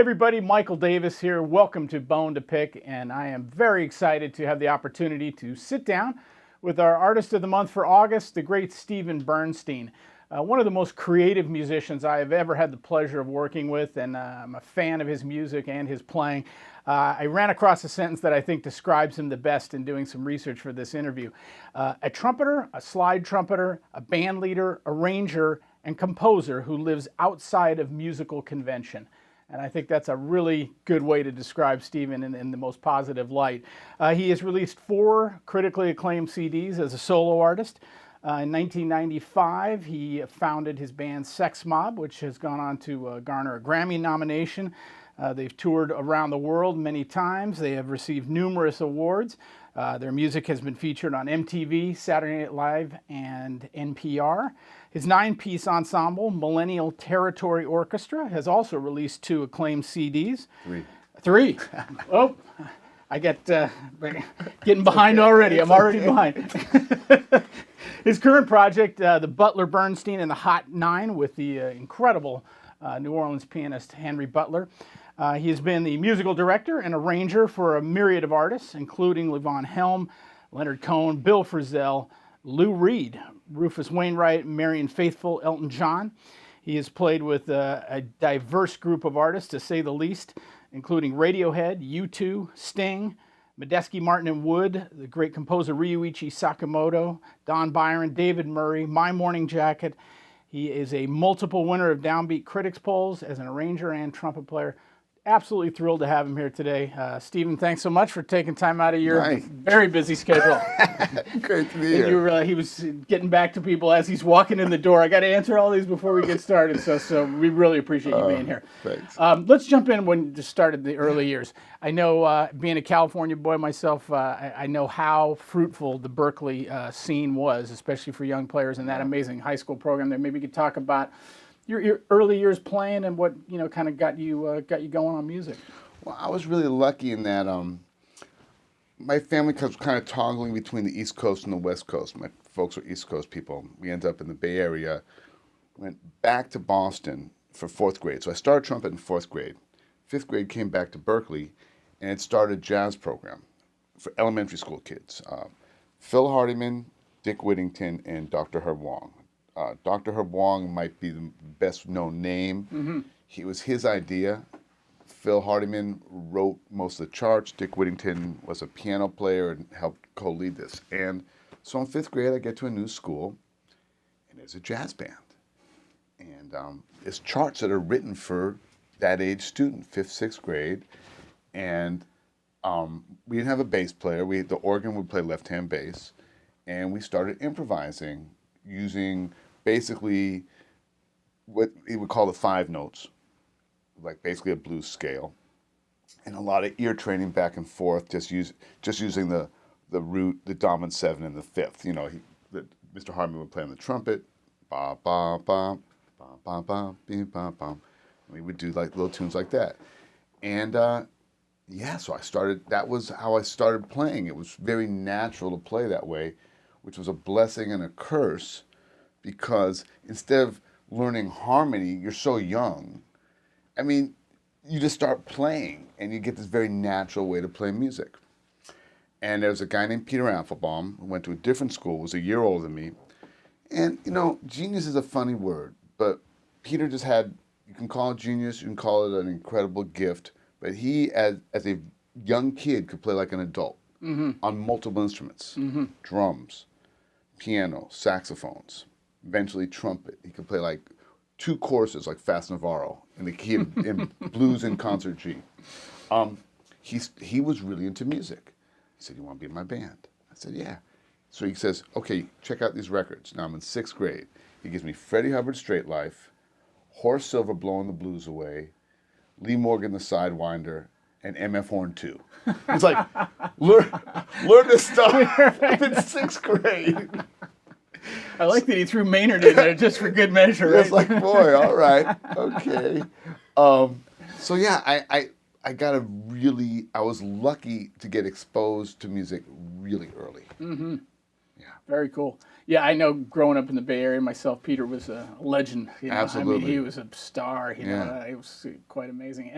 everybody, Michael Davis here. Welcome to Bone2Pick, and I am very excited to have the opportunity to sit down with our Artist of the Month for August, the great Stephen Bernstein. One of the most creative musicians I have ever had the pleasure of working with, and I'm a fan of his music and his playing. I ran across a sentence that I think describes him the best in doing some research for this interview. A trumpeter, a slide trumpeter, a band leader, arranger, and composer who lives outside of musical convention. And I think that's a really good way to describe Stephen in the most positive light. He has released 4 critically acclaimed CDs as a solo artist. In 1995, he founded his band SEXMOB, which has gone on to garner a Grammy nomination. They've toured around the world many times. They have received numerous awards. Their music has been featured on MTV, Saturday Night Live, and NPR. His 9-piece ensemble, Millennial Territory Orchestra, has also released 2 acclaimed CDs. 3. Oh, I get getting behind already. I'm already behind. His current project, the Butler, Bernstein and the Hot 9, with the incredible New Orleans pianist Henry Butler. He has been the musical director and arranger for a myriad of artists, including Levon Helm, Leonard Cohen, Bill Frisell, Lou Reed, Rufus Wainwright, Marian Faithfull, Elton John. He has played with a diverse group of artists, to say the least, including Radiohead, U2, Sting, Medeski, Martin and Wood, the great composer Ryuichi Sakamoto, Don Byron, David Murray, My Morning Jacket. He is a multiple winner of Downbeat Critics polls as an arranger and trumpet player. Absolutely thrilled to have him here today. Stephen, thanks so much for taking time out of your very busy schedule. Great to be here. He was getting back to people as he's walking in the door. I got to answer all these before we get started, so we really appreciate you being here. Thanks. Let's jump in when you just started the early years. I know, being a California boy myself, I know how fruitful the Berkeley scene was, especially for young players in that amazing high school program there. Maybe you could talk about your early years playing and what kind of got you going on music. Well, I was really lucky in that my family was kind of toggling between the East Coast and the West Coast. My folks are East Coast people. We ended up in the Bay Area, went back to Boston for 4th grade. So I started trumpet in 4th grade. 5th grade came back to Berkeley, and it started a jazz program for elementary school kids. Phil Hardiman, Dick Whittington, and Dr. Herb Wong. Dr. Herb Wong might be the best known name. Mm-hmm. It was his idea. Phil Hardiman wrote most of the charts. Dick Whittington was a piano player and helped co-lead this. And so in 5th grade, I get to a new school, and there's a jazz band. And there's charts that are written for that age student, 5th, 6th grade. And we didn't have a bass player. The organ would play left-hand bass. And we started improvising using basically what he would call the 5 notes, like basically a blues scale, and a lot of ear training back and forth, just using the root, the dominant 7 and the 5th. Mr. Hardiman would play on the trumpet, ba ba ba ba ba ba ba ba ba. We would do like little tunes like that, and so I started. That was how I started playing. It was very natural to play that way, which was a blessing and a curse, because instead of learning harmony, you're so young. I mean, you just start playing, and you get this very natural way to play music. And there was a guy named Peter Applebaum who went to a different school, was a year older than me. And, genius is a funny word, but Peter just had, you can call it genius, you can call it an incredible gift, but he, as a young kid, could play like an adult on multiple instruments, drums, piano, saxophones, eventually trumpet. He could play like 2 courses like Fast Navarro in the key of in blues in concert G. He was really into music. He said, "You want to be in my band?" I said, "Yeah." So he says, "Okay, check out these records." Now I'm in 6th grade. He gives me Freddie Hubbard's Straight Life, Horace Silver Blowing the Blues Away, Lee Morgan the Sidewinder, and MF Horn 2. He's like, learn this stuff in 6th grade. I like that he threw Maynard in there just for good measure. Right? It's like, boy, all right, okay. So yeah, I was lucky to get exposed to music really early. Mm-hmm. Yeah. Very cool. Yeah, I know growing up in the Bay Area myself, Peter was a legend. Absolutely. I mean, he was a star. Yeah. It was quite amazing.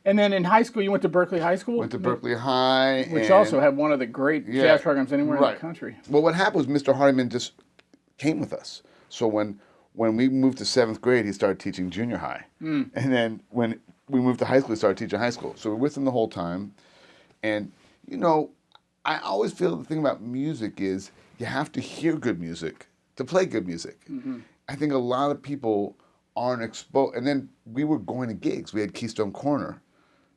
And then in high school, you went to Berkeley High School? Went to Berkeley High. Which also had one of the great jazz programs anywhere in the country. Well, what happened was Mr. Hardiman just came with us. So when we moved to 7th grade, he started teaching junior high. And then when we moved to high school, he started teaching high school. So we were with him the whole time. And, I always feel the thing about music is you have to hear good music to play good music. I think a lot of people aren't exposed. And then we were going to gigs. We had Keystone Corner.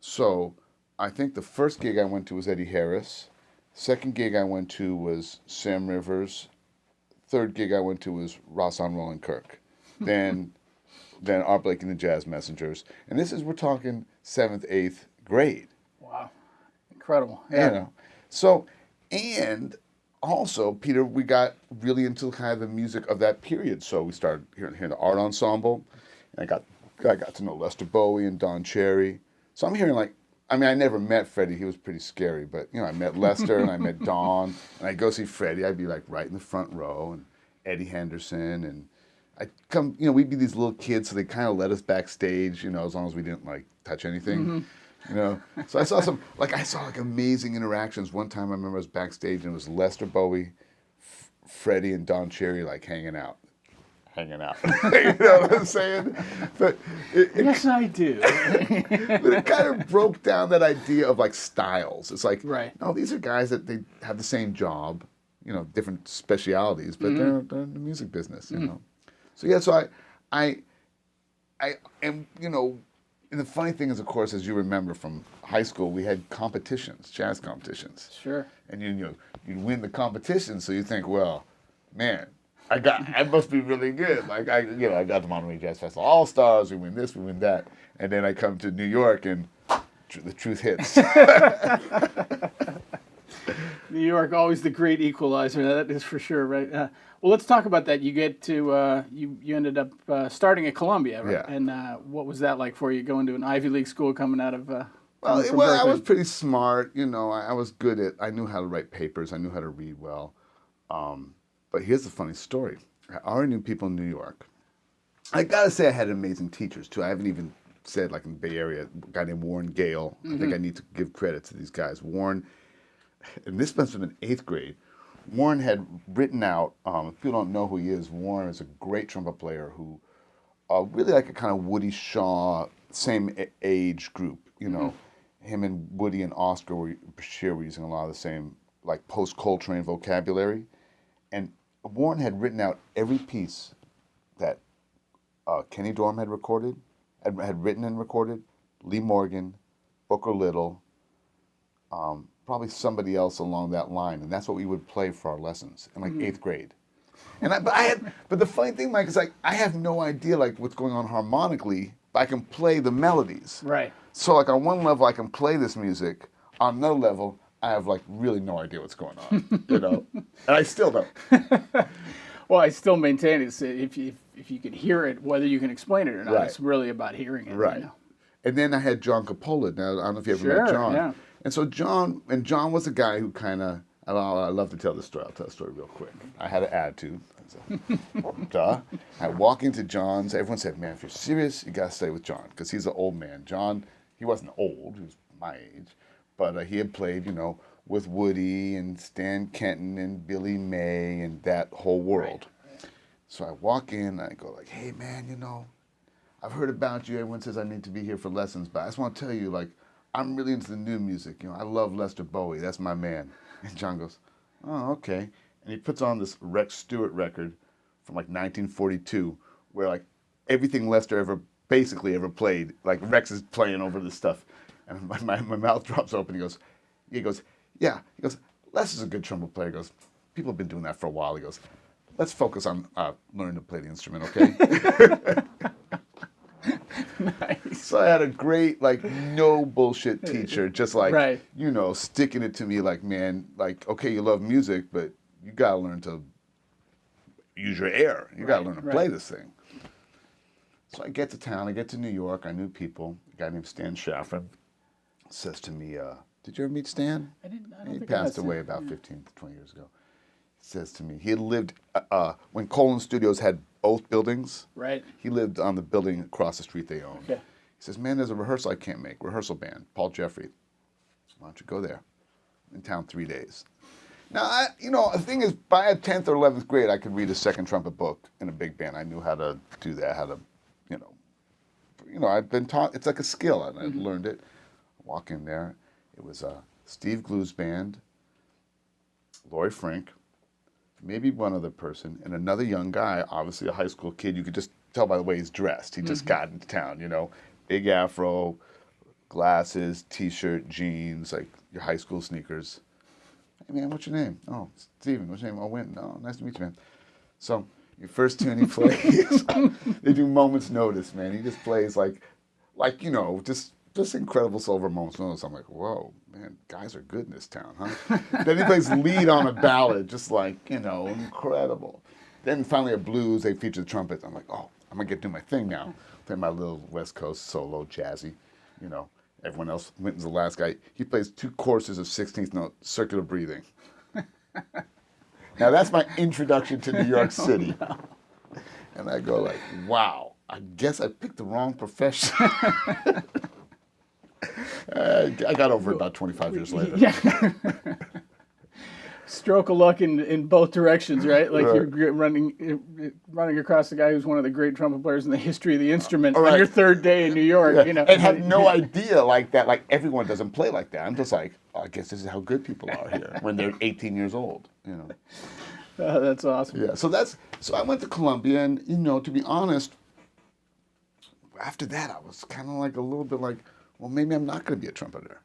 So I think the first gig I went to was Eddie Harris. Second gig I went to was Sam Rivers. Third gig I went to was Ross on Roland Kirk. Then Art Blakey and the Jazz Messengers. And we're talking 7th, 8th grade. Wow. Incredible. Yeah. So, and also, Peter, we got really into kind of the music of that period. So we started hearing the art ensemble. And I got to know Lester Bowie and Don Cherry. So I'm hearing I never met Freddie. He was pretty scary. But, I met Lester and I met Don. And I'd go see Freddie. I'd be right in the front row. And Eddie Henderson. And I'd come, we'd be these little kids. So they kind of let us backstage, as long as we didn't, touch anything. So I saw amazing interactions. One time I remember I was backstage and it was Lester Bowie, Freddie, and Don Cherry hanging out. You know what I'm saying? But yes, I do. But it kind of broke down that idea of styles. It's right. No, these are guys that they have the same job, different specialities, but they're in the music business, So yeah, so I am, and the funny thing is, of course, as you remember from high school, we had competitions, jazz competitions. Sure. And you'd win the competition, so you think, well, man, I must be really good. I got the Monterey Jazz Festival All-Stars, we win this, we win that. And then I come to New York and the truth hits. New York, always the great equalizer, that is for sure, right? Well, let's talk about that. You get to, you ended up starting at Columbia, right? Yeah. And what was that like for you, going to an Ivy League school coming out of Well, I was pretty smart, I was good I knew how to write papers, I knew how to read well. But here's the funny story. I already knew people in New York. I gotta say I had amazing teachers too. I haven't even said in the Bay Area, a guy named Warren Gale. I think I need to give credit to these guys. Warren, and this must have been 8th grade. Warren had written out, if people don't know who he is, Warren is a great trumpet player who really a kind of Woody Shaw, same age group, Him and Woody and Oscar Bashir were using a lot of the same post-Coltrane vocabulary. And Warren had written out every piece that Kenny Dorham had recorded, had written and recorded, Lee Morgan, Booker Little, probably somebody else along that line, and that's what we would play for our lessons in 8th grade. And but the funny thing, Mike, is I have no idea what's going on harmonically, but I can play the melodies. Right. So on one level I can play this music, on another level I have really no idea what's going on, and I still don't. Well, I still maintain it's if you can hear it, whether you can explain it or not, it's really about hearing it. Right. And then I had John Coppola. Now I don't know if you ever met John. Yeah. And so John was a guy who kind of, I love to tell this story. I'll tell the story real quick. I had an attitude. Duh. I walk into John's. Everyone said, man, if you're serious, you got to stay with John because he's an old man. John, he wasn't old. He was my age. But he had played, with Woody and Stan Kenton and Billy May and that whole world. Right. So I walk in and I go hey, man, I've heard about you. Everyone says I need to be here for lessons. But I just want to tell you, I'm really into the new music. I love Lester Bowie. That's my man. And John goes, oh, okay. And he puts on this Rex Stewart record from 1942 where everything Lester basically ever played, Rex is playing over this stuff. And my mouth drops open. He goes, yeah. He goes, Les is a good trumpet player. He goes, people have been doing that for a while. He goes, let's focus on learning to play the instrument, okay? Nice. So I had a great, no bullshit teacher, just sticking it to me man, okay, you love music, but you got to learn to use your air. You got to learn to play this thing. So I get to town, I get to New York, I knew people. A guy named Stan Shaffron says to me, did you ever meet Stan? I didn't. I don't he think passed I away about 15 to 20 years ago. says to me, he had lived, when Colin Studios had both buildings, Right. he lived on the building across the street they owned. Okay. He says, man, there's a rehearsal I can't make, rehearsal band, Paul Jeffrey. Why don't you go there? In town 3 days. Now, the thing is, by 10th or 11th grade, I could read a second trumpet book in a big band. I knew how to do that, how to, I'd been taught, it's like a skill, and I'd learned it. Walk in there, it was Steve Glue's band, Laurie Frink, maybe one other person, and another young guy, obviously a high school kid. You could just tell by the way he's dressed. He just got into town, big afro, glasses, t-shirt, jeans, like your high school sneakers. Hey man, what's your name? Oh, Steven. What's your name? Oh, Wynton. Oh, nice to meet you, man. So your first tune he plays, they do Moment's Notice, man. He just plays just incredible silver Moment's Notice. I'm like, whoa, man, guys are good in this town, huh? Then he plays lead on a ballad, just incredible. Then finally a blues, they feature the trumpet. I'm like, oh, I'm gonna get to do my thing now. Play my little West Coast solo, jazzy, Everyone else, Wynton's the last guy. He plays 2 courses of 16th note circular breathing. Now that's my introduction to New York City. Oh, no. And I go like, wow, I guess I picked the wrong profession. I got over it about 25 years later. Yeah. Stroke of luck in both directions, right? Like Right. You're running across the guy who's one of the great trumpet players in the history of the instrument Right. on your 3rd day in New York. Yeah. And have no idea like that. Like everyone doesn't play like that. I'm just like, oh, I guess this is how good people are here when they're 18 years old. That's awesome. Yeah. So I went to Columbia, and to be honest, after that I was kind of like a little bit like, well, maybe I'm not going to be a trumpeter.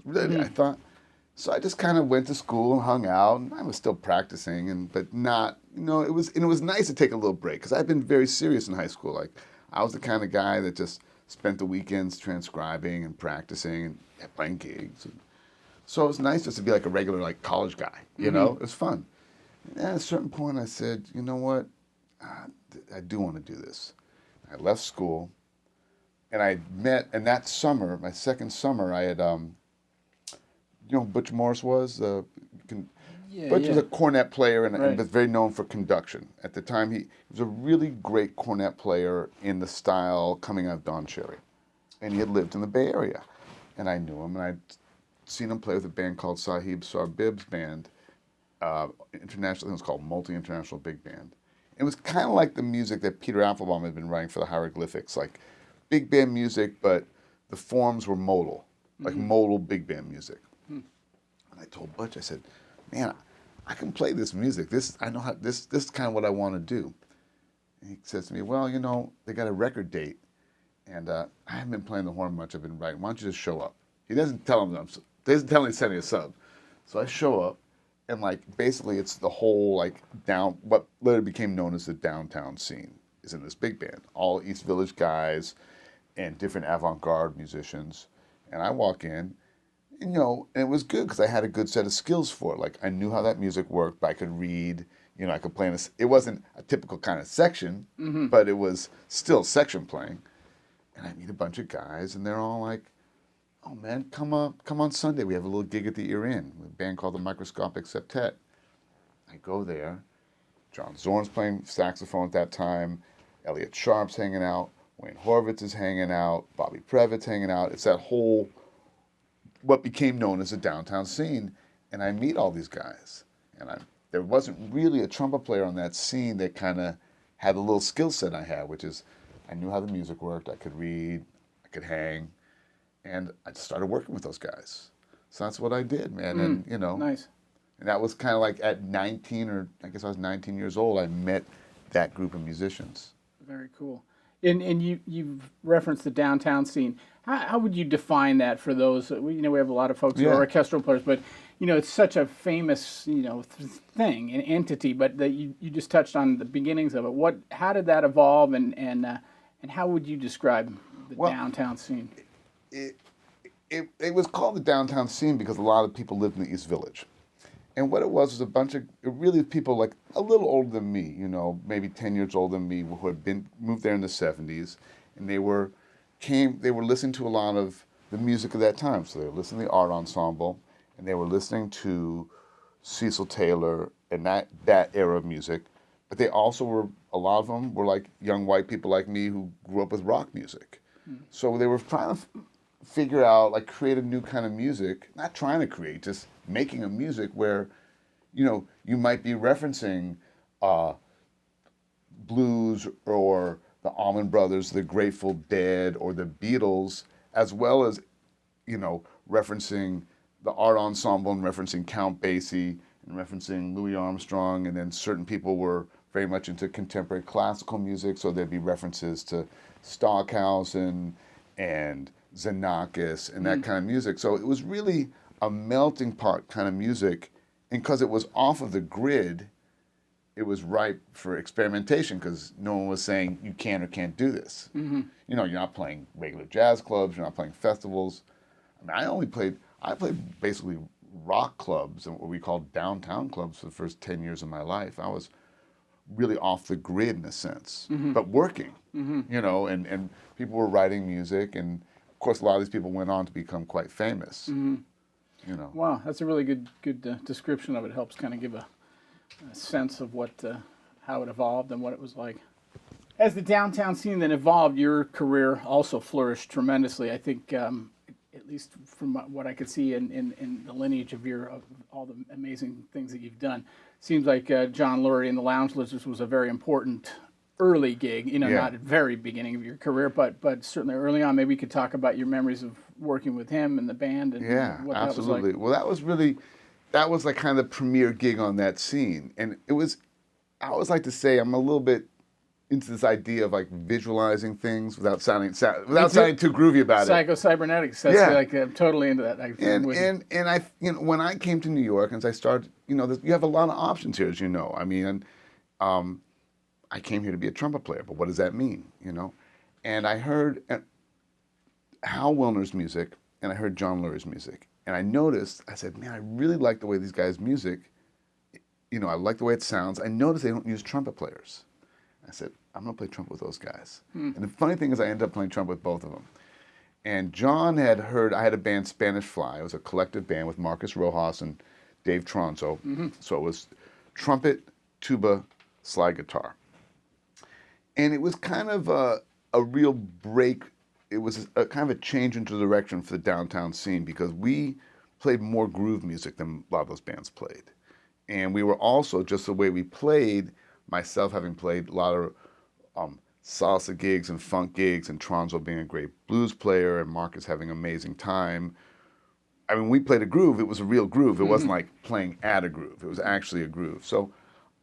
Really, I thought. So I just kind of went to school and hung out, and I was still practicing, but not, it was nice to take a little break, because I'd been very serious in high school. Like, I was the kind of guy that just spent the weekends transcribing and practicing and playing gigs. So it was nice just to be like a regular, college guy, It was fun. And at a certain point I said, you know what, I do want to do this. I left school, and I met, and that summer, my second summer, I had, who Butch Morris was? Butch was a cornet player and was very known for conduction. At the time, he was a really great cornet player in the style coming out of Don Cherry. And he had lived in the Bay Area. And I knew him, and I'd seen him play with a band called Sahib Sarbib's band, international, I think it was called Multi-International Big Band. It was kind of like the music that Peter Applebaum had been writing for the hieroglyphics, like big band music, but the forms were modal, like modal big band music. I told Butch, I said, man, I can play this music. I know how. This is kind of what I want to do. And he says to me, well, they got a record date, and I haven't been playing the horn much. I've been writing. Why don't you just show up? He doesn't tell him. He doesn't tell him he's sending a sub. So I show up, and basically it's the whole what later became known as the downtown scene is in this big band. All East Village guys, and different avant-garde musicians. And I walk in. And it was good because I had a good set of skills for it. Like, I knew how that music worked, but I could read, I could play it wasn't a typical kind of section, but it was still section playing. And I meet a bunch of guys, and they're all like, oh man, come on Sunday. We have a little gig at the Ear Inn with a band called the Microscopic Septet. I go there. John Zorn's playing saxophone at that time. Elliot Sharp's hanging out. Wayne Horvitz is hanging out. Bobby Previtt's hanging out. It's that whole what became known as the downtown scene, and I meet all these guys, and there wasn't really a trumpet player on that scene that kind of had a little skill set I had, which is I knew how the music worked, I could read, I could hang, and I just started working with those guys. So that's what I did, man, and Nice. And that was kind of like at 19, or I guess I was 19 years old, I met that group of musicians. Very cool. And you've referenced the downtown scene. How would you define that for those? We have a lot of folks who are orchestral players, but it's such a famous thing, an entity. But that you just touched on the beginnings of it. How did that evolve, and how would you describe the downtown scene? It was called the downtown scene because a lot of people lived in the East Village. And what it was a bunch of really people like a little older than me, maybe 10 years older than me, who had moved there in the 70s, and they were listening to a lot of the music of that time. So they were listening to the Art Ensemble, and they were listening to Cecil Taylor and that era of music, but they also were, a lot of them were like young white people like me who grew up with rock music. So they were trying to figure out, like, create a new kind of music, not trying to create, just making a music where, you might be referencing blues or the Allman Brothers, the Grateful Dead, or the Beatles, as well as, referencing the art ensemble and referencing Count Basie and referencing Louis Armstrong, and then certain people were very much into contemporary classical music, so there'd be references to Stockhausen and Xenakis and that kind of music. So it was really a melting pot kind of music, and because it was off of the grid, it was ripe for experimentation because no one was saying you can or can't do this. You're not playing regular jazz clubs, you're not playing festivals. I mean, I played basically rock clubs and what we called downtown clubs for the first 10 years of my life. I was really off the grid in a sense, but working, and people were writing music, and of course a lot of these people went on to become quite famous. Wow, that's a really good description of it. Helps kind of give a sense of how it evolved and what it was like. As the downtown scene then evolved, your career also flourished tremendously. I think, at least from what I could see in the lineage of all the amazing things that you've done, seems like John Lurie and the Lounge Lizards was a very important early gig. Not at the very beginning of your career, but certainly early on. Maybe you could talk about your memories of working with him and the band and what absolutely. that was like. Well, that was like kind of the premier gig on that scene, and it was. I always like to say I'm a little bit into this idea of like visualizing things without sounding too groovy about it. Psycho-cybernetics. That's like I'm totally into that. And I when I came to New York and I started, you have a lot of options here, as you know. I mean, I came here to be a trumpet player, but what does that mean? And I heard Hal Willner's music and I heard John Lurie's music, and I noticed. I said, man, I really like the way these guys' music. I like the way it sounds. I noticed they don't use trumpet players. I said, I'm going to play trumpet with those guys. And the funny thing is I ended up playing trumpet with both of them. And John had heard, I had a band, Spanish Fly. It was a collective band with Marcus Rojas and Dave Tronso. So it was trumpet, tuba, slide guitar. And it was kind of a real break. It was a kind of a change into direction for the downtown scene because we played more groove music than a lot of those bands played. And we were also, just the way we played, myself having played a lot of salsa gigs and funk gigs, and Tronzo being a great blues player, and Marcus having an amazing time. I mean, we played a groove. It was a real groove. It wasn't like playing at a groove. It was actually a groove. So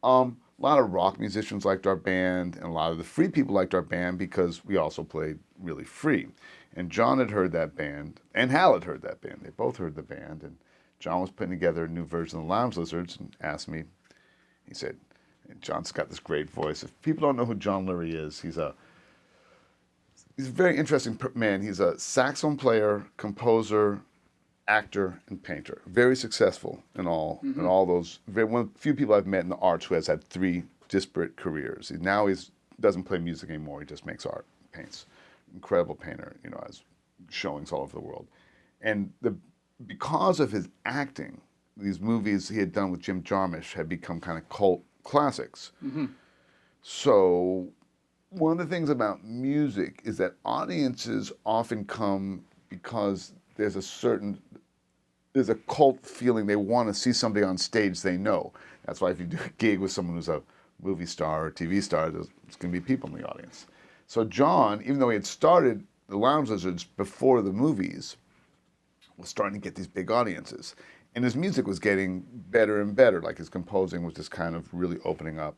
a lot of rock musicians liked our band, and a lot of the free people liked our band because we also played really free. And John had heard that band, and Hal had heard that band. They both heard the band, and John was putting together a new version of the Lounge Lizards and asked me, he said, and John's got this great voice. If people don't know who John Lurie is, he's a very interesting man. He's a saxophone player, composer, actor, and painter. Very successful in all those. One of the few people I've met in the arts who has had 3 disparate careers. Now he doesn't play music anymore. He just makes art, paints. Incredible painter, has showings all over the world. And because of his acting, these movies he had done with Jim Jarmusch had become kind of cult classics. So one of the things about music is that audiences often come because there's a cult feeling. They want to see somebody on stage they know. That's why if you do a gig with someone who's a movie star or TV star, there's going to be people in the audience. So John, even though he had started the Lounge Lizards before the movies, was starting to get these big audiences. And his music was getting better and better. Like his composing was just kind of really opening up.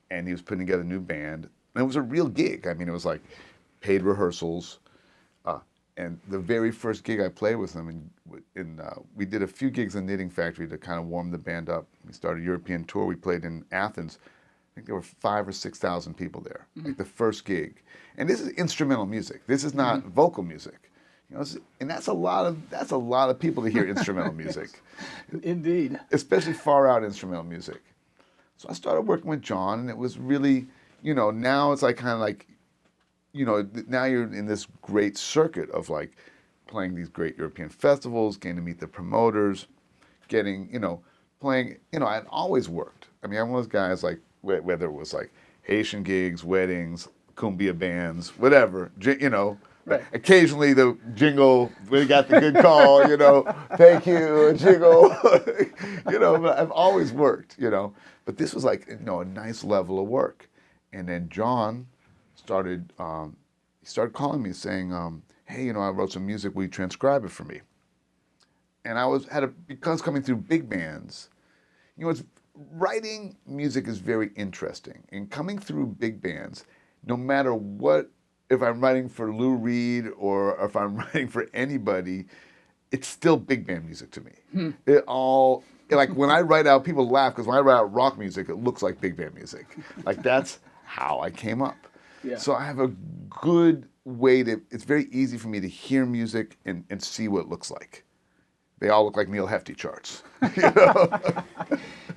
And he was putting together a new band. And it was a real gig. I mean, it was like paid rehearsals. And the very first gig I played with him, we did a few gigs in the Knitting Factory to kind of warm the band up. We started a European tour. We played in Athens. I think there were 5,000 or 6,000 people there, like the first gig. And this is instrumental music. This is not vocal music. And that's a lot of people to hear instrumental music. Indeed. Especially far out instrumental music. So I started working with John, and it was really, now it's like kind of like, now you're in this great circuit of like playing these great European festivals, getting to meet the promoters, getting, playing, I'd always worked. I mean, I'm one of those guys, like, whether it was like Haitian gigs, weddings, cumbia bands, whatever, Right. Occasionally the jingle, we got the good call, thank you, jingle, but I've always worked, But this was like, a nice level of work. And then John started, he started calling me saying, hey, I wrote some music, will you transcribe it for me? And because coming through big bands, writing music is very interesting. And coming through big bands, no matter what, if I'm writing for Lou Reed or if I'm writing for anybody, it's still big band music to me. It all, like when I write out, people laugh because when I write out rock music, it looks like big band music. Like that's how I came up. Yeah. So I have a good way it's very easy for me to hear music and see what it looks like. They all look like Neil Hefti charts.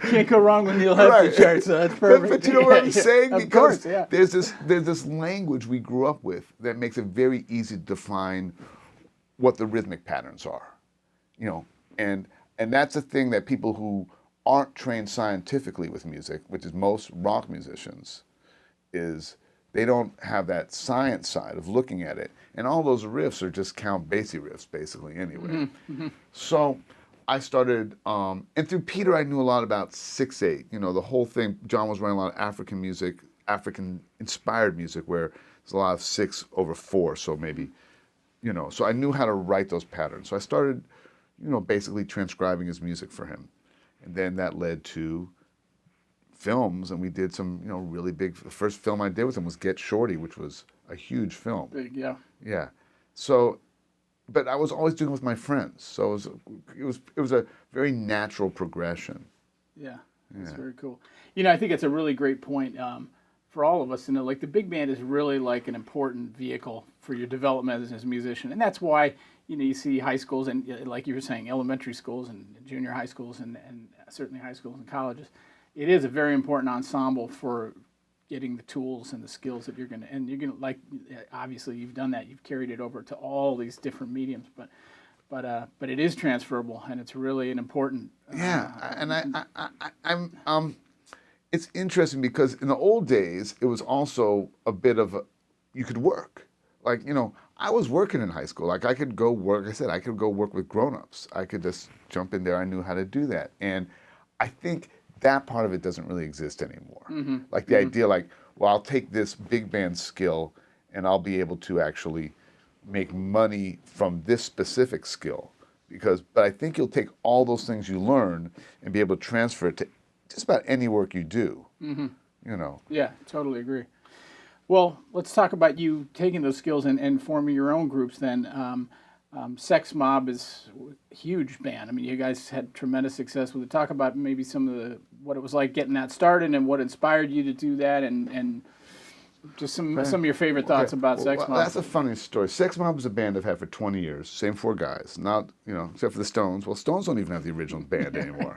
Can't go wrong with Neil Hefti charts, so that's perfect. But you know what I'm saying? Of Because course, yeah. there's this language we grew up with that makes it very easy to define what the rhythmic patterns are. And that's a thing that people who aren't trained scientifically with music, which is most rock musicians, is they don't have that science side of looking at it. And all those riffs are just Count Basie riffs, basically, anyway. So I started, and through Peter, I knew a lot about 6/8. The whole thing, John was writing a lot of African music, African-inspired music, where there's a lot of 6/4, so maybe, so I knew how to write those patterns. So I started, basically transcribing his music for him. And then that led to films, and we did some, really big. The first film I did with him was Get Shorty, which was a huge film. Big, yeah. Yeah. So, but I was always doing it with my friends, so it was a very natural progression. Yeah, that's very cool. I think it's a really great point for all of us to know. Like the big band is really like an important vehicle for your development as a musician, and that's why you see high schools and, like you were saying, elementary schools and junior high schools and certainly high schools and colleges. It is a very important ensemble for getting the tools and the skills that you're going to, like, obviously you've done that. You've carried it over to all these different mediums, but it is transferable, and it's really an important. Yeah, and I'm it's interesting because in the old days, it was also a bit of you could work. Like, I was working in high school. Like I could go work, I said, I could go work with grown-ups. I could just jump in there. I knew how to do that. And I think that part of it doesn't really exist anymore. Like the idea, like, well, I'll take this big band skill and I'll be able to actually make money from this specific skill. But I think you'll take all those things you learn and be able to transfer it to just about any work you do. Yeah, totally agree. Well, let's talk about you taking those skills and forming your own groups then. SEXMOB is a huge band. I mean, you guys had tremendous success with it. Talk about maybe some of what it was like getting that started and what inspired you to do that, and just some of your favorite thoughts about SEXMOB. Well, that's a funny story. SEXMOB is a band I've had for 20 years. Same four guys. Not, except for the Stones. Well, Stones don't even have the original band anymore.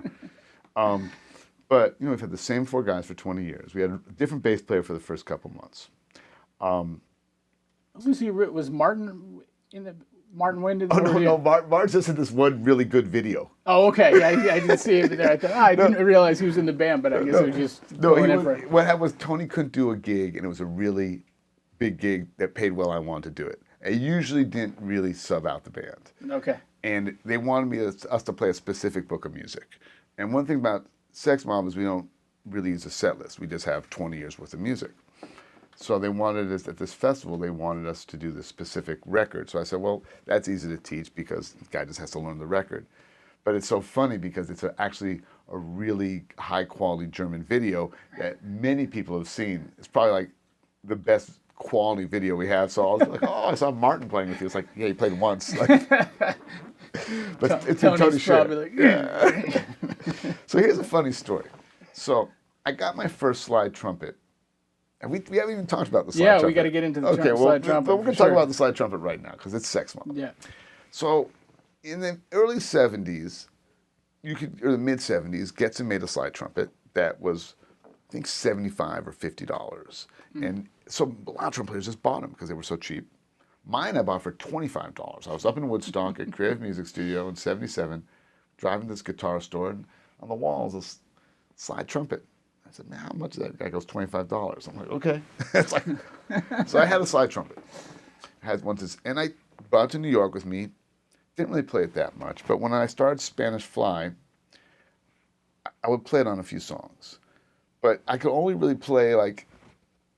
But, we've had the same four guys for 20 years. We had a different bass player for the first couple months. Was Martin in the Martin Wynton? Oh, no, Martin's just in this one really good video. Oh, okay. Yeah, I didn't see him there. I thought, I didn't realize he was in the band, but I guess it was just what happened was Tony couldn't do a gig, and it was a really big gig that paid well. I wanted to do it. I usually didn't really sub out the band. Okay. And they wanted us to play a specific book of music. And one thing about SEXMOB is we don't really use a set list. We just have 20 years worth of music. So they wanted us, at this festival, they wanted us to do this specific record. So I said, well, that's easy to teach because the guy just has to learn the record. But it's so funny because it's actually a really high-quality German video that many people have seen. It's probably like the best quality video we have. So I was like, oh, I saw Martin playing with you. It's like, yeah, he played once. Like, but it's a Tony show. Like, yeah. So here's a funny story. So I got my first slide trumpet. And we haven't even talked about the slide trumpet. Yeah, we got to get into the slide trumpet. But we're going to talk about the slide trumpet right now because it's SEXMOB. Yeah. So in the early 70s, or the mid 70s, Getson made a slide trumpet that was, I think, $75 or $50. And so a lot of trumpet players just bought them because they were so cheap. Mine I bought for $25. I was up in Woodstock at Creative Music Studio in '77, driving to this guitar store, and on the wall is a slide trumpet. I said, man, how much is that? The guy goes, $25. I'm like, okay. It's like, so I had a slide trumpet. I had one, and I brought it to New York with me. Didn't really play it that much, but when I started Spanish Fly, I would play it on a few songs. But I could only really play, like,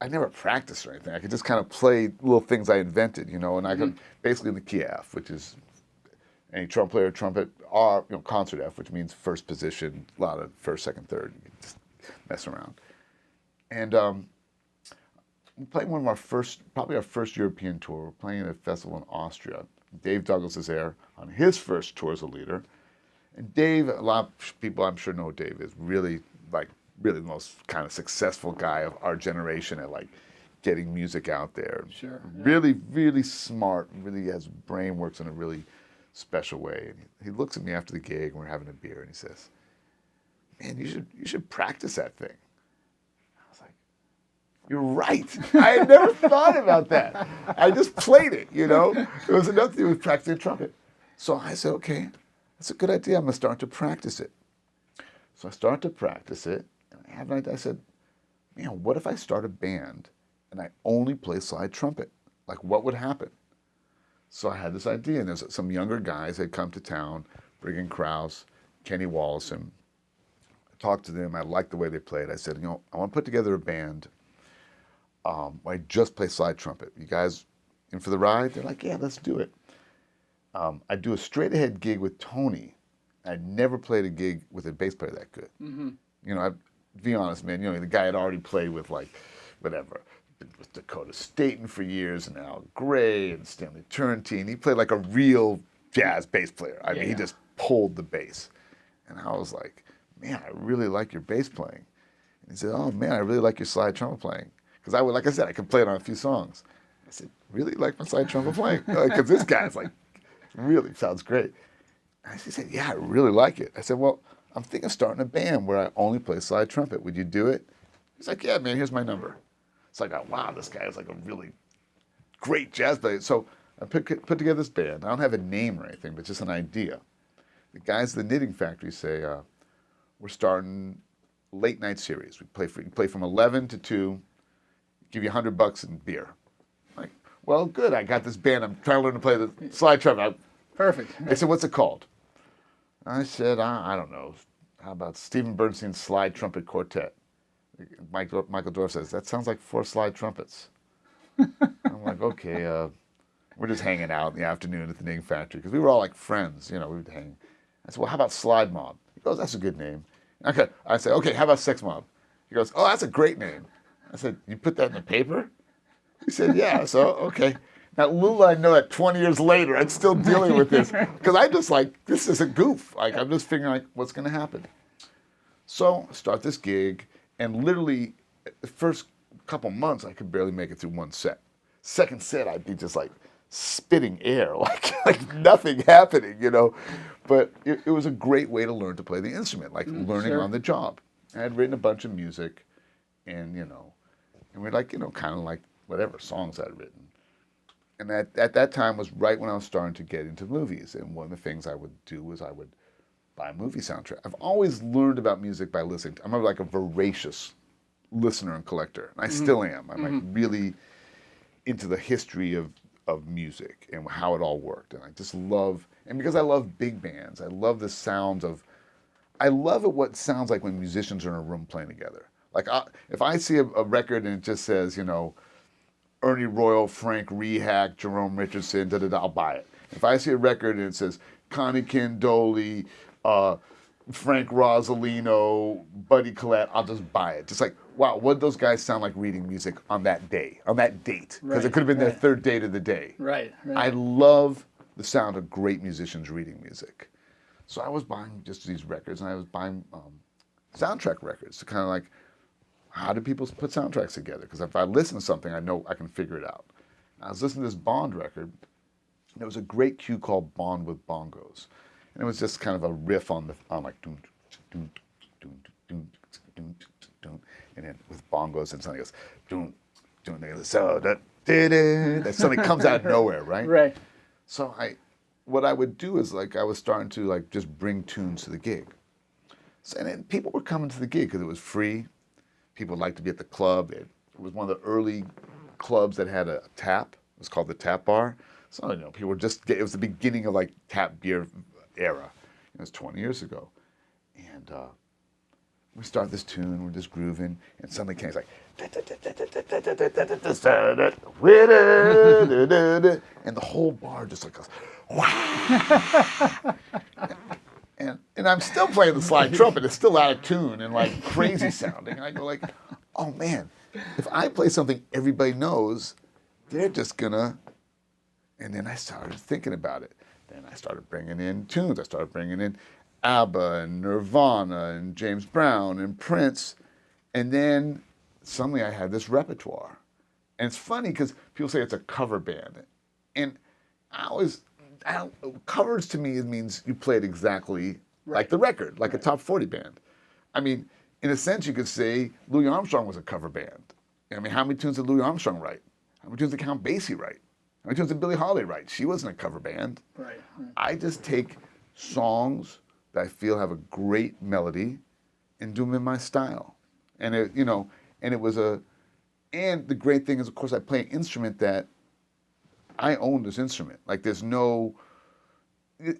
I never practiced or anything. I could just kind of play little things I invented, you know, and I could basically in the key F, which is any trump player, trumpet, or, you know, concert F, which means first position, a lot of first, second, third. You can just mess around. And playing one of our first, probably our first European tour. We're playing at a festival in Austria. Dave Douglas is there on his first tour as a leader. And Dave, a lot of people I'm sure know Dave is really the most kind of successful guy of our generation at like getting music out there. Sure. Yeah. Really, really smart. Really has brain works in a really special way. And he looks at me after the gig and we're having a beer and he says, man, you should practice that thing. I was like, you're right. I had never thought about that. I just played it, you know? It was enough to do with practicing trumpet. So I said, okay, that's a good idea. I'm going to start to practice it. So I started to practice it. And I had an idea. I said, man, what if I start a band and I only play slide trumpet? Like, what would happen? So I had this idea, and there's some younger guys that come to town, Brigham Krause, Kenny Wallison. I talked to them. I liked the way they played. I said, you know, I want to put together a band where I just play slide trumpet. You guys in for the ride? They're like, yeah, let's do it. I do a straight-ahead gig with Tony. I'd never played a gig with a bass player that good. Mm-hmm. You know, to be honest, man, you know, the guy had already played with, like, whatever, with Dakota Staten for years, and Al Gray and Stanley Turrentine. He played like a real jazz bass player. I mean, he just pulled the bass. And I was like, man, I really like your bass playing. And he said, oh, man, I really like your slide trumpet playing. Because like I said, I could play it on a few songs. I said, really like my slide trumpet playing? Because this guy's like, really sounds great. And he said, yeah, I really like it. I said, well, I'm thinking of starting a band where I only play slide trumpet. Would you do it? He's like, yeah, man, here's my number. It's like, oh, wow, this guy is like a really great jazz player. So I put together this band. I don't have a name or anything, but just an idea. The guys at the Knitting Factory say, we're starting late night series. We play from 11 to 2, give you $100 in beer. I'm like, well, good. I got this band. I'm trying to learn to play the slide trumpet. Perfect. They said, what's it called? I said, I don't know. How about Stephen Bernstein's Slide Trumpet Quartet? Michael Dorff says, that sounds like 4 slide trumpets. I'm like, okay, we're just hanging out in the afternoon at the Knitting Factory because we were all like friends, you know, we would hang. I said, well, how about Slide Mob? He goes, that's a good name. Okay, I said, okay, how about Sex Mob? He goes, oh, that's a great name. I said, you put that in the paper? He said, yeah, so, okay. Now, little I know that 20 years later, I'm still dealing with this because I just like, this is a goof. Like, I'm just figuring like, what's going to happen? So, start this gig, and literally, the first couple months, I could barely make it through one set. Second set, I'd be just like spitting air, like nothing happening, you know. But it was a great way to learn to play the instrument, like learning on the job. I had written a bunch of music, and, you know, and we're like, you know, kind of like whatever songs I'd written. And at that time was right when I was starting to get into movies. And one of the things I would do was I would buy a movie soundtrack. I've always learned about music by listening. I'm like a voracious listener and collector. And I still am. I'm like really into the history of music and how it all worked. And I just love, and because I love big bands, I love the sounds of, I love it what it sounds like when musicians are in a room playing together. Like if I see a record and it just says, you know, Ernie Royal, Frank Rehack, Jerome Richardson, I'll buy it. If I see a record and it says Connie Candoli, Frank Rosalino, Buddy Collette, I'll just buy it. Just like, wow, what those guys sound like reading music on that day, on that date. Because it could have been their third date of the day. Right. I love the sound of great musicians reading music. So I was buying just these records, and I was buying soundtrack records to kind of like, how do people put soundtracks together? Because if I listen to something, I know I can figure it out. I was listening to this Bond record, and there was a great cue called Bond with Bongos. And it was just kind of a riff on like, doon, doon, doon, doon, doon, doon, and then with bongos, and something goes, doon, doon, and so that suddenly comes out of nowhere, right? Right. So what I would do is like I was starting to like just bring tunes to the gig. So, and then people were coming to the gig because it was free. People liked to be at the club. It was one of the early clubs that had a tap. It was called the Tap Bar. So, people were it was the beginning of like tap beer era. It was 20 years ago. And we start this tune, we're just grooving, and suddenly Kenny's like, and the whole bar just like goes, wow. And I'm still playing the slide trumpet. It's still out of tune and like crazy sounding. And I go like, oh man, if I play something everybody knows, they're just gonna. And then I started thinking about it. Then I started bringing in tunes. I started bringing in ABBA and Nirvana and James Brown and Prince. And then suddenly I had this repertoire. And it's funny because people say it's a cover band. And covers to me, it means you play it exactly like the record, like a top 40 band. I mean, in a sense, you could say Louis Armstrong was a cover band. I mean, how many tunes did Louis Armstrong write? How many tunes did Count Basie write? How many tunes did Billie Holiday write? She wasn't a cover band. Right. I just take songs that I feel have a great melody and do them in my style. And and the great thing is, of course, I play an instrument that I own this instrument. Like there's no,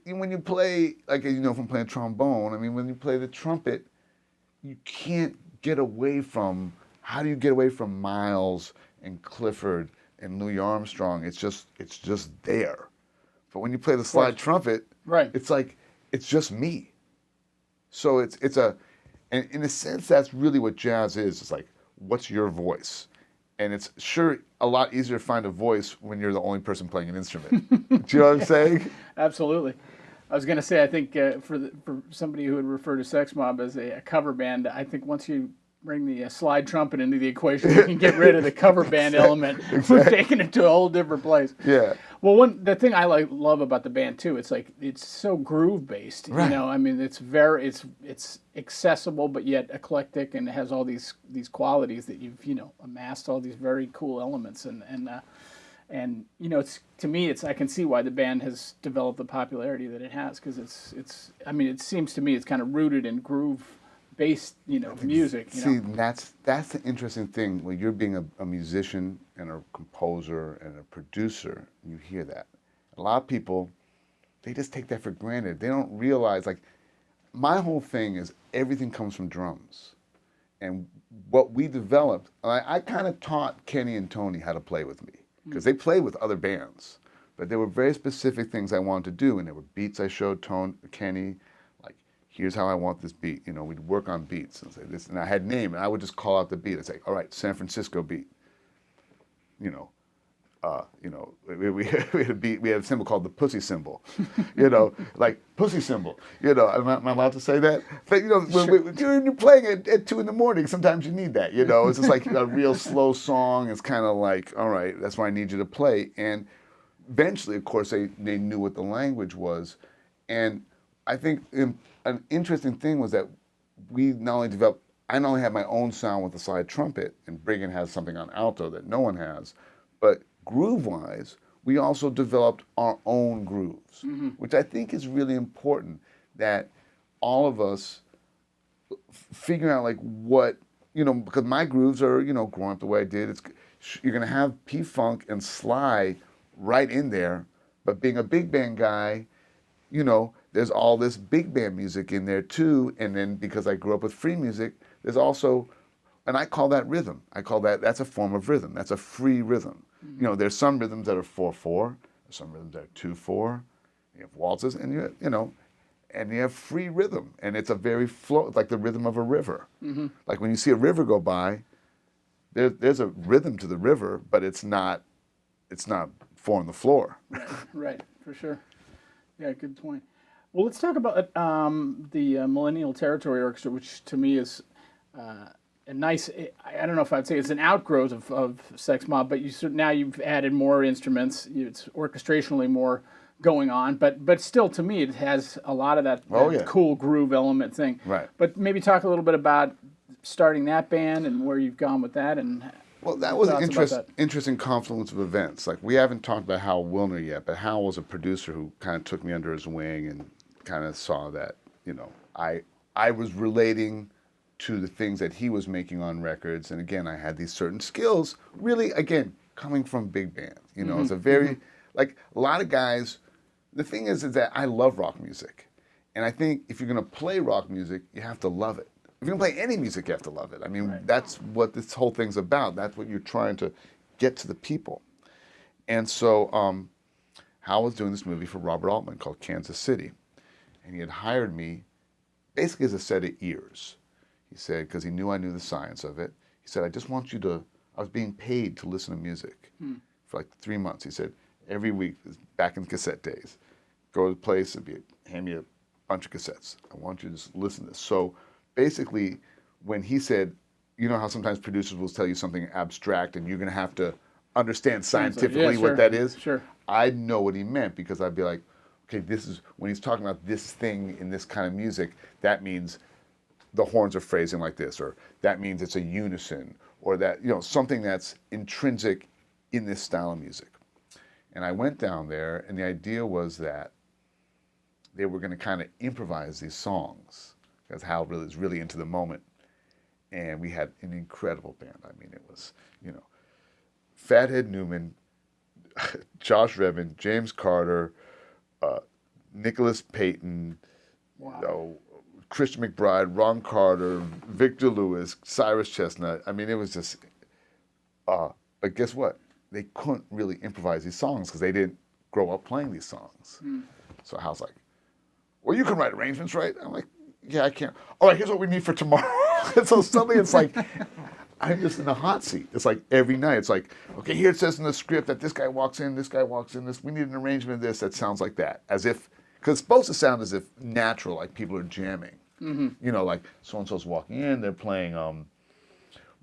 when you play, like from playing trombone, I mean, when you play the trumpet, you can't get away from, how do you get away from Miles and Clifford and Louis Armstrong? It's just there. But when you play the slide trumpet, right, it's like, it's just me. So and in a sense, that's really what jazz is. It's like, what's your voice? And it's sure a lot easier to find a voice when you're the only person playing an instrument. Do you know what I'm saying? Absolutely. I was going to say, I think for somebody who would refer to SEXMOB as a cover band, I think once you bring the slide trumpet into the equation, you can get rid of the cover band element. We're taking it to a whole different place. Yeah. Well, the thing I love about the band too, it's like it's so groove based. Right. I mean, it's accessible but yet eclectic, and it has all these qualities that you've amassed all these very cool elements, and it's, to me, I can see why the band has developed the popularity that it has, because it seems to me it's kind of rooted in groove based music. See, that's the interesting thing when you're being a musician and a composer and a producer. You hear that. A lot of people, they just take that for granted. They don't realize, like, my whole thing is everything comes from drums, and what we developed. I kind of taught Kenny and Tony how to play with me, because they played with other bands, but there were very specific things I wanted to do, and there were beats I showed Kenny. Here's how I want this beat. We'd work on beats and say this, and I had name, and I would just call out the beat. I'd say, all right, San Francisco beat. We had a beat. We had a symbol called the pussy symbol. Like pussy symbol. Am I allowed to say that? But when you're playing at 2 a.m, sometimes you need that. It's just like a real slow song. It's kind of like, all right, that's why I need you to play. And eventually, of course, they knew what the language was, and I think an interesting thing was that I not only have my own sound with the slide trumpet, and Brigham has something on alto that no one has, but groove-wise, we also developed our own grooves, which I think is really important, that all of us figure out like what, because my grooves are, growing up the way I did, you're gonna have P-Funk and Sly right in there, but being a big band guy, there's all this big band music in there too, and then because I grew up with free music, there's also, and I call that rhythm. That's a form of rhythm. That's a free rhythm. There's some rhythms that are 4/4, there's some rhythms that are 2/4. You have waltzes, and you have free rhythm, and it's a very flow, like the rhythm of a river. Like when you see a river go by, there's a rhythm to the river, but it's not 4 on the floor. Right, for sure. Yeah, good point. Well, let's talk about the Millennial Territory Orchestra, which to me is a nice, I don't know if I'd say it's an outgrowth of SEXMOB, but now you've added more instruments. It's orchestrationally more going on, but still, to me, it has a lot of that cool groove element thing. Right. But maybe talk a little bit about starting that band and where you've gone with that. Well, that was an interesting confluence of events. Like, we haven't talked about Hal Wilner yet, but Hal was a producer who kind of took me under his wing and kind of saw that, I was relating to the things that he was making on records. And again, I had these certain skills, really, again, coming from big band. You know, it's a very, like a lot of guys, the thing is that I love rock music. And I think if you're going to play rock music, you have to love it. If you're going to play any music, you have to love it. I mean, that's what this whole thing's about. That's what you're trying to get to the people. And so Hal was doing this movie for Robert Altman called Kansas City. And he had hired me basically as a set of ears. He said, because he knew I knew the science of it. He said, I just want you to, I was being paid to listen to music for like 3 months. He said, every week, back in cassette days, go to the place and hand me a bunch of cassettes. I want you to just listen to this. So basically, when he said, you know how sometimes producers will tell you something abstract and you're going to have to understand scientifically what that is? Sure. I know what he meant because I'd be like, okay, this is, when he's talking about this thing in this kind of music, that means the horns are phrasing like this, or that means it's a unison, or that, you know, something that's intrinsic in this style of music. And I went down there, and the idea was that they were going to kind of improvise these songs, because Hal really is really into the moment. And we had an incredible band. I mean, it was, you know, Fathead Newman, Josh Redman, James Carter, Nicholas Payton, Christian McBride, Ron Carter, Victor Lewis, Cyrus Chestnut. I mean, it was just, but guess what? They couldn't really improvise these songs because they didn't grow up playing these songs. So Hal's like, well, you can write arrangements, right? I'm like, yeah, I can. All right, here's what we need for tomorrow. And so suddenly it's like, I'm just in the hot seat. It's like every night. It's like, okay, here it says in the script that this guy walks in, this guy walks in, this. We need an arrangement of this that sounds like that. As if, because it's supposed to sound as if natural, like people are jamming. You know, like so-and-so's walking in, they're playing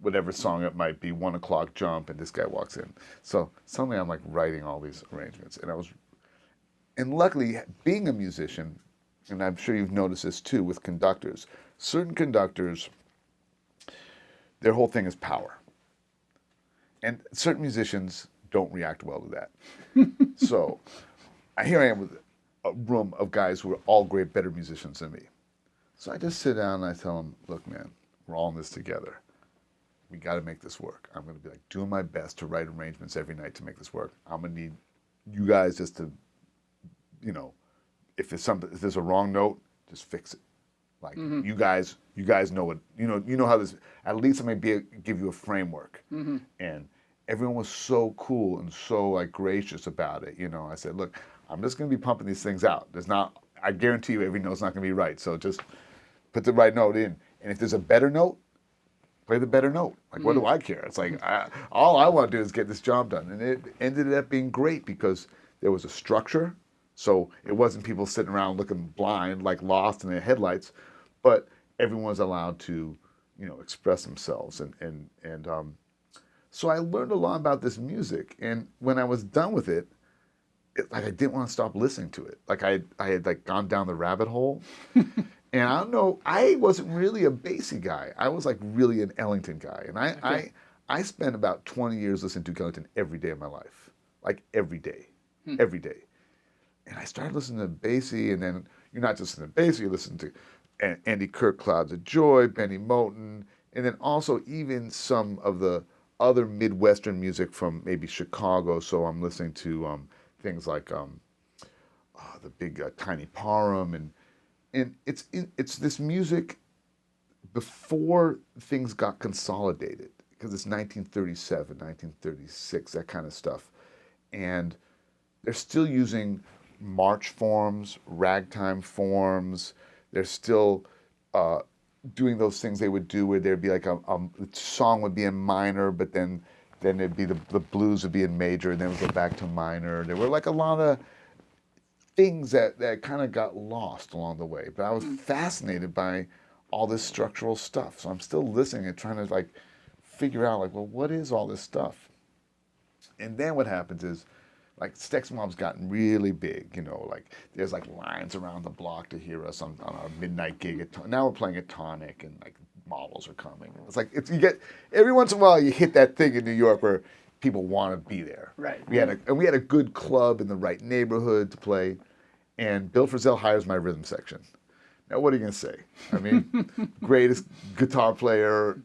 whatever song it might be, 1 o'clock jump, and this guy walks in. So suddenly I'm like writing all these arrangements. And luckily, being a musician, and I'm sure you've noticed this too with conductors, certain conductors, their whole thing is power. And certain musicians don't react well to that. So here I am with a room of guys who are all great, better musicians than me. So I just sit down and I tell them, look, man, we're all in this together. We got to make this work. I'm going to be like doing my best to write arrangements every night to make this work. I'm going to need you guys just to, you know, if there's a wrong note, just fix it. Like you guys know what, you know how this, at least I'm going to give you a framework. And everyone was so cool and so like gracious about it. You know, I said, look, I'm just going to be pumping these things out. I guarantee you every note's not going to be right. So just put the right note in. And if there's a better note, play the better note. Like, what do I care? It's like, all I want to do is get this job done. And it ended up being great because there was a structure. So it wasn't people sitting around looking blind, like lost in their headlights, but everyone was allowed to, you know, express themselves. And so I learned a lot about this music. And when I was done with it, like I didn't want to stop listening to it. Like I had like gone down the rabbit hole. And I don't know, I wasn't really a bassy guy. I was like really an Ellington guy. And I spent about 20 years listening to Ellington every day of my life. Like every day. Every day. And I started listening to bassy, and then you're not just listening to bassy, you listen to Andy Kirk, Clouds of Joy, Benny Moten, and then also even some of the other Midwestern music from maybe Chicago. So I'm listening to things like the big Tiny Parham, and it's this music before things got consolidated, because it's 1937, 1936, that kind of stuff, and they're still using march forms, ragtime forms. They're still doing those things they would do where there'd be like a song would be in minor, but then it'd be the blues would be in major, and then it would go back to minor. There were like a lot of things that kind of got lost along the way. But I was fascinated by all this structural stuff. So I'm still listening and trying to like figure out like, well, what is all this stuff? And then what happens is, like SEXMOB's gotten really big, you know, like there's like lines around the block to hear us on our midnight gig. Now we're playing at Tonic, and like models are coming. It's like, you get, every once in a while you hit that thing in New York where people want to be there. Right. We had a good club in the right neighborhood to play, and Bill Frisell hires my rhythm section. Now, what are you going to say? I mean, greatest guitar player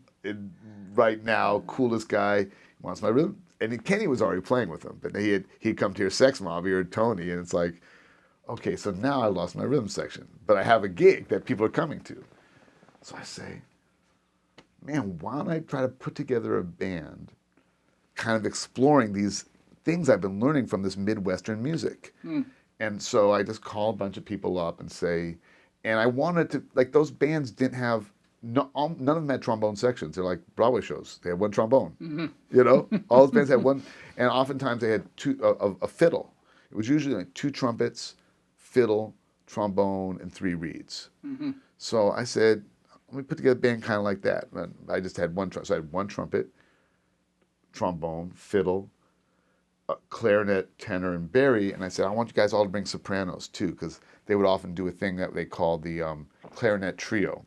right now, coolest guy, wants my rhythm. And Kenny was already playing with him, but he'd come to your SEXMOB, he heard Tony, and it's like, okay, so now I lost my rhythm section, but I have a gig that people are coming to. So I say, man, why don't I try to put together a band kind of exploring these things I've been learning from this Midwestern music. And so I just call a bunch of people up and say, and I wanted to, like, those bands didn't have, none of them had trombone sections. They're like Broadway shows. They had one trombone, you know? All those bands had one, and oftentimes they had a fiddle. It was usually like 2 trumpets, fiddle, trombone, and 3 reeds. So I said, let me put together a band kind of like that. And I just had one trumpet. So I had one trumpet, trombone, fiddle, clarinet, tenor, and bari. And I said, I want you guys all to bring sopranos too, because they would often do a thing that they called the clarinet trio,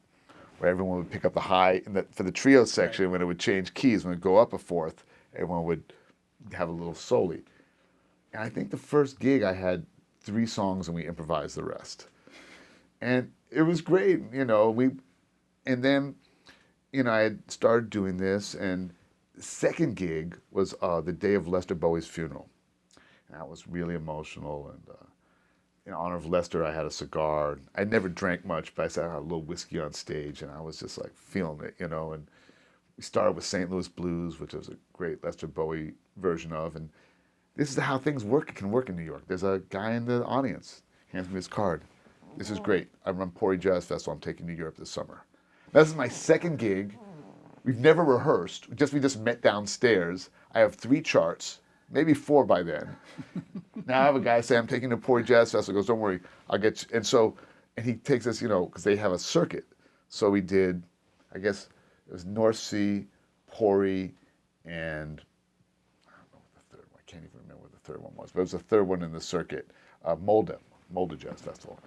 where everyone would pick up the high. And for the trio section, when it would change keys, when it would go up a fourth, everyone would have a little soli. And I think the first gig I had 3 songs and we improvised the rest. And it was great, you know. And then, you know, I had started doing this, and the second gig was the day of Lester Bowie's funeral. And that was really emotional. And in honor of Lester, I had a cigar. I never drank much, but I said I had a little whiskey on stage, and I was just like feeling it, you know. And we started with St. Louis Blues, which was a great Lester Bowie version of. And this is how things work. It can work in New York. There's a guy in the audience, hands me his card. This is great. I run Pori Jazz Festival. I'm taking New York this summer. This is my second gig. We've never rehearsed. We just met downstairs. I have 3 charts, maybe 4 by then. Now I have a guy say, I'm taking the Pori Jazz Festival. He goes, don't worry, I'll get you. And he takes us, you know, because they have a circuit. So we did, I guess it was North Sea, Pori, and I don't know what the third one, I can't even remember what the third one was, but it was the third one in the circuit, Molde Jazz Festival.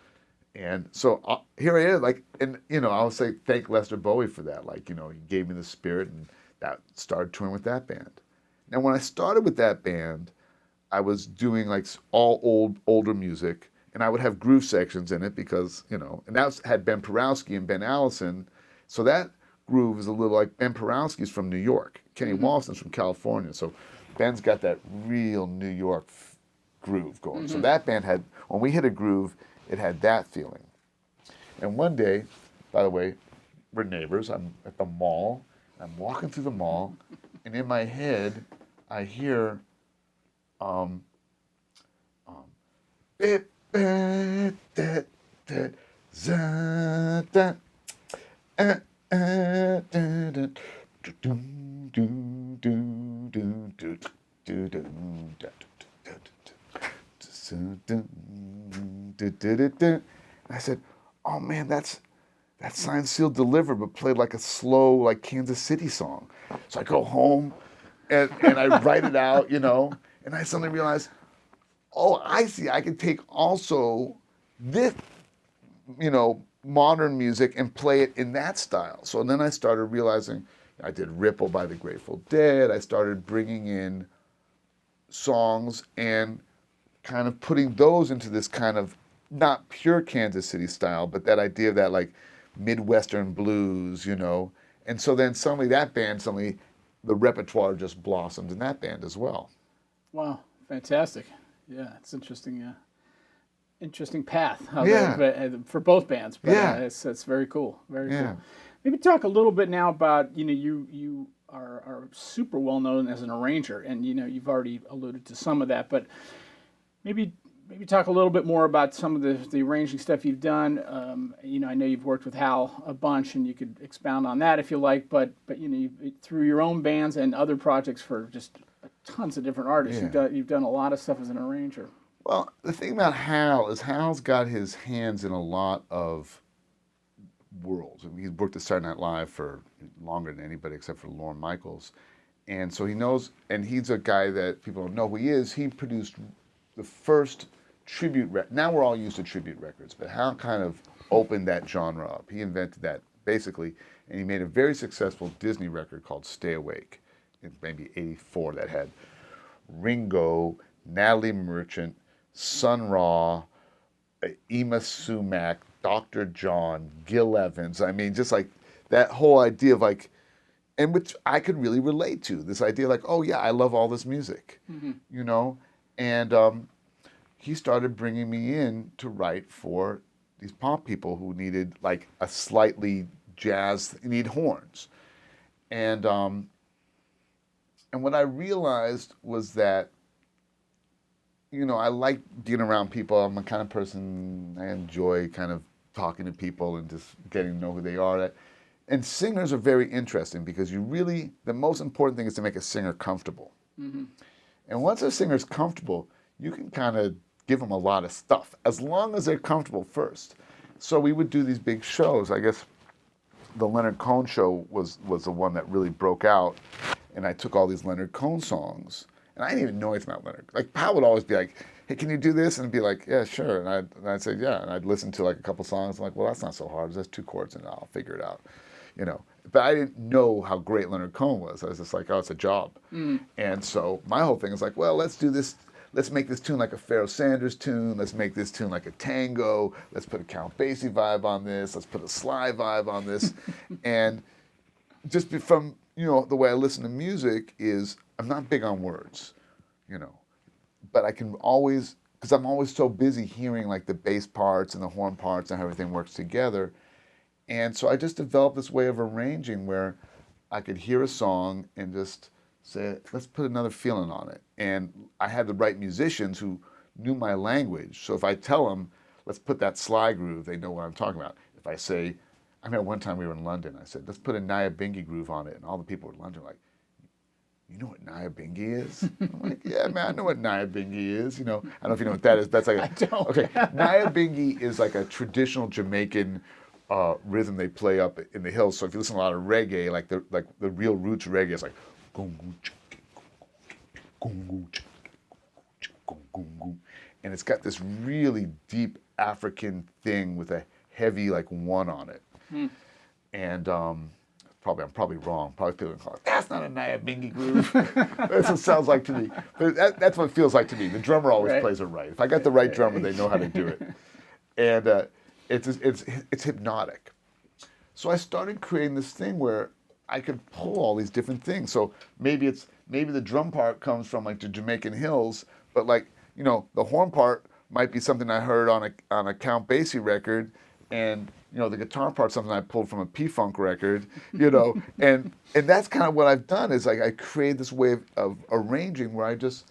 And so here I am, like, and, you know, I'll say thank Lester Bowie for that. Like, you know, he gave me the spirit, and that started touring with that band. Now, when I started with that band, I was doing, like, all older music, and I would have groove sections in it because, you know, and that had Ben Porowski and Ben Allison. So that groove is a little like Ben Porowski's from New York. Kenny Wolleston's from California. So Ben's got that real New York groove going. So that band had, when we hit a groove, it had that feeling. And one day, by the way, we're neighbors. I'm at the mall. I'm walking through the mall, and in my head, I hear, bip, bip, da, da, za, da, da, da, da, dum, dum, dum, dum, dum, dum, dum, da, I said, oh man, that's Signed, Sealed, Delivered, but played like a slow, like Kansas City song. So I go home and I write it out, you know, and I suddenly realize, oh, I see, I can take also this, you know, modern music and play it in that style. So then I started realizing, I did Ripple by the Grateful Dead. I started bringing in songs and kind of putting those into this kind of not pure Kansas City style, but that idea of that like Midwestern blues, you know. And so then suddenly the repertoire just blossomed in that band as well. Wow, fantastic. Yeah, it's interesting. Interesting path for both bands. But, it's very cool. Very cool. Maybe talk a little bit now about, you know, you are super well known as an arranger, and, you know, you've already alluded to some of that, but maybe talk a little bit more about some of the arranging stuff you've done. You know, I know you've worked with Hal a bunch, and you could expound on that if you like, but you know, through your own bands and other projects for just tons of different artists, you've done a lot of stuff as an arranger. Well, the thing about Hal is Hal's got his hands in a lot of worlds. I mean, he's worked at Saturday Night Live for longer than anybody except for Lorne Michaels. And so he knows, and he's a guy that people don't know who he is. He produced the first tribute record. Now we're all used to tribute records, but Hal kind of opened that genre up. He invented that basically, and he made a very successful Disney record called Stay Awake in maybe '84 that had Ringo, Natalie Merchant, Sun Ra, Ema Sumac, Dr. John, Gil Evans. I mean, just like that whole idea of like, and which I could really relate to, this idea like, oh yeah, I love all this music, you know? And he started bringing me in to write for these pop people who needed like a slightly jazz, need horns. And what I realized was that, you know, I like being around people. I'm a kind of person, I enjoy kind of talking to people and just getting to know who they are. And singers are very interesting because you really, the most important thing is to make a singer comfortable. And once a singer's comfortable, you can kind of give them a lot of stuff, as long as they're comfortable first. So we would do these big shows. I guess the Leonard Cohen show was the one that really broke out. And I took all these Leonard Cohen songs. And I didn't even know anything about Leonard. Like, Pat would always be like, hey, can you do this? And I'd be like, yeah, sure. And I'd say, yeah. And I'd listen to like a couple songs. I'm like, well, that's not so hard. That's 2 chords and I'll figure it out. You know, but I didn't know how great Leonard Cohen was. I was just like, oh, it's a job. And so my whole thing is like, well, let's do this. Let's make this tune like a Pharoah Sanders tune. Let's make this tune like a tango. Let's put a Count Basie vibe on this. Let's put a Sly vibe on this. And just from, you know, the way I listen to music is I'm not big on words, you know, but I can always, because I'm always so busy hearing like the bass parts and the horn parts and how everything works together. And so I just developed this way of arranging where I could hear a song and just say, let's put another feeling on it. And I had the right musicians who knew my language. So if I tell them, let's put that Sly groove, they know what I'm talking about. If I say, I remember one time we were in London, I said, let's put a Nyabinghi groove on it. And all the people in London were like, you know what Nyabinghi is? I'm like, yeah, man, I know what Nyabinghi is. You know, I don't know if you know what that is. That's like I don't. Okay, Nyabinghi is like a traditional Jamaican rhythm they play up in the hills. So if you listen to a lot of reggae, like the real roots reggae, it's like and it's got this really deep African thing with a heavy like 1 on it. And I'm probably wrong. Probably feeling like that's not a Nyabinghi groove. That's what it sounds like to me. But that's what it feels like to me. The drummer always plays it right. If I got the right drummer, they know how to do it. And it's hypnotic. So I started creating this thing where I could pull all these different things. So maybe the drum part comes from like the Jamaican hills, but like, you know, the horn part might be something I heard on a Count Basie record, and you know, the guitar part's something I pulled from a P-Funk record, you know, and that's kind of what I've done is like I create this way of arranging where it's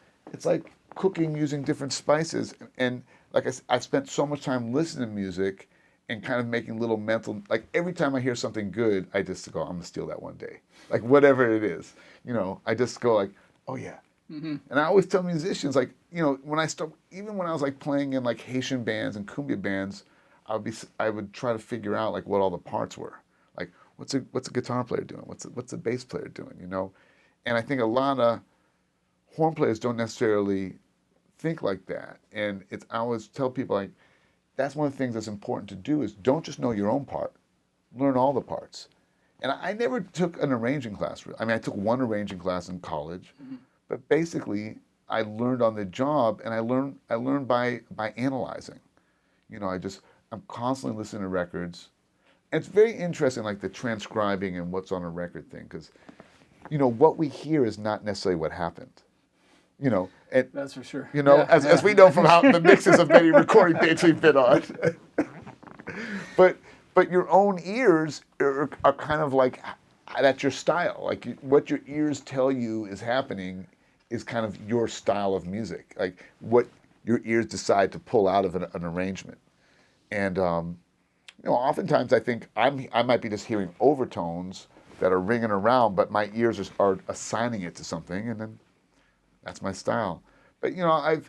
like cooking using different spices. And like I've spent so much time listening to music and kind of making little mental, like every time I hear something good, I just go, I'm gonna steal that one day. Like whatever it is, you know, I just go like, oh yeah. And I always tell musicians, like, you know, even when I was like playing in like Haitian bands and cumbia bands, I would try to figure out like what all the parts were. Like what's a guitar player doing? What's a bass player doing? You know, and I think a lot of horn players don't necessarily think like that. And I always tell people like that's one of the things that's important to do is don't just know your own part, learn all the parts. And I never took an arranging class. I mean, I took one arranging class in college, but basically I learned on the job, and I learned by analyzing. You know, I'm constantly listening to records. And it's very interesting, like the transcribing and what's on a record thing, because, you know, what we hear is not necessarily what happened. You know, and that's for sure. You know, as we know from how the mixes of many recording dates we've been on. But your own ears are kind of like that's your style. Like what your ears tell you is happening is kind of your style of music. Like what your ears decide to pull out of an arrangement. And you know, oftentimes I think I might be just hearing overtones that are ringing around, but my ears are assigning it to something, and then that's my style. But you know,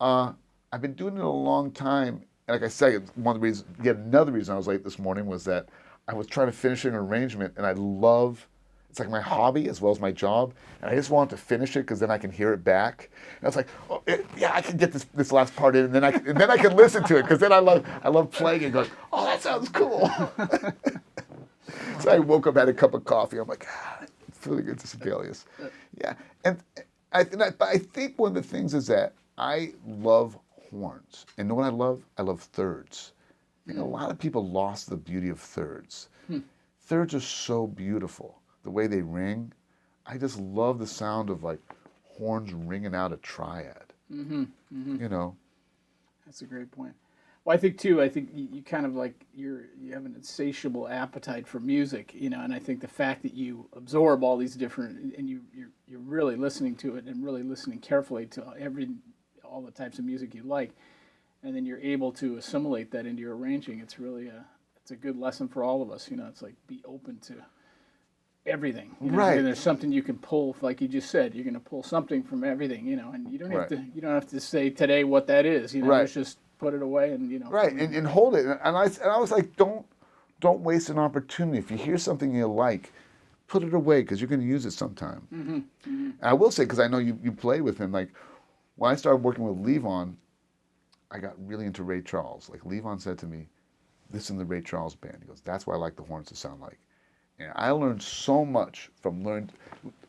I've been doing it a long time. And like I said, one of the reasons, yet another reason I was late this morning was that I was trying to finish an arrangement, and it's like my hobby as well as my job, and I just wanted to finish it because then I can hear it back. And I was like, oh, yeah, I can get this last part in, and then I can listen to it because then I love playing and going, oh, that sounds cool. So I woke up, had a cup of coffee. I'm like, it's really good to Sibelius. Yeah, and I think one of the things is that I love horns, and know what I love? I love thirds. I think a lot of people lost the beauty of thirds. Thirds are so beautiful. The way they ring, I just love the sound of like horns ringing out a triad. You know? That's a great point. Well, I think you kind of like you have an insatiable appetite for music, you know, and I think the fact that you absorb all these different, and you're really listening to it and really listening carefully to all the types of music you like, and then you're able to assimilate that into your arranging. It's really it's a good lesson for all of us. You know, it's like be open to everything. You know? Right. And there's something you can pull, like you just said. You're going to pull something from everything. You know, and you don't have to say today what that is. You know, it's just put it away and you know. Right, and hold it. And I was like, don't waste an opportunity. If you hear something you like, put it away because you're going to use it sometime. And I will say, because I know you play with him. Like when I started working with Levon, I got really into Ray Charles. Like Levon said to me, listen to the Ray Charles band. He goes, that's why I like the horns to sound like. And I learned so much from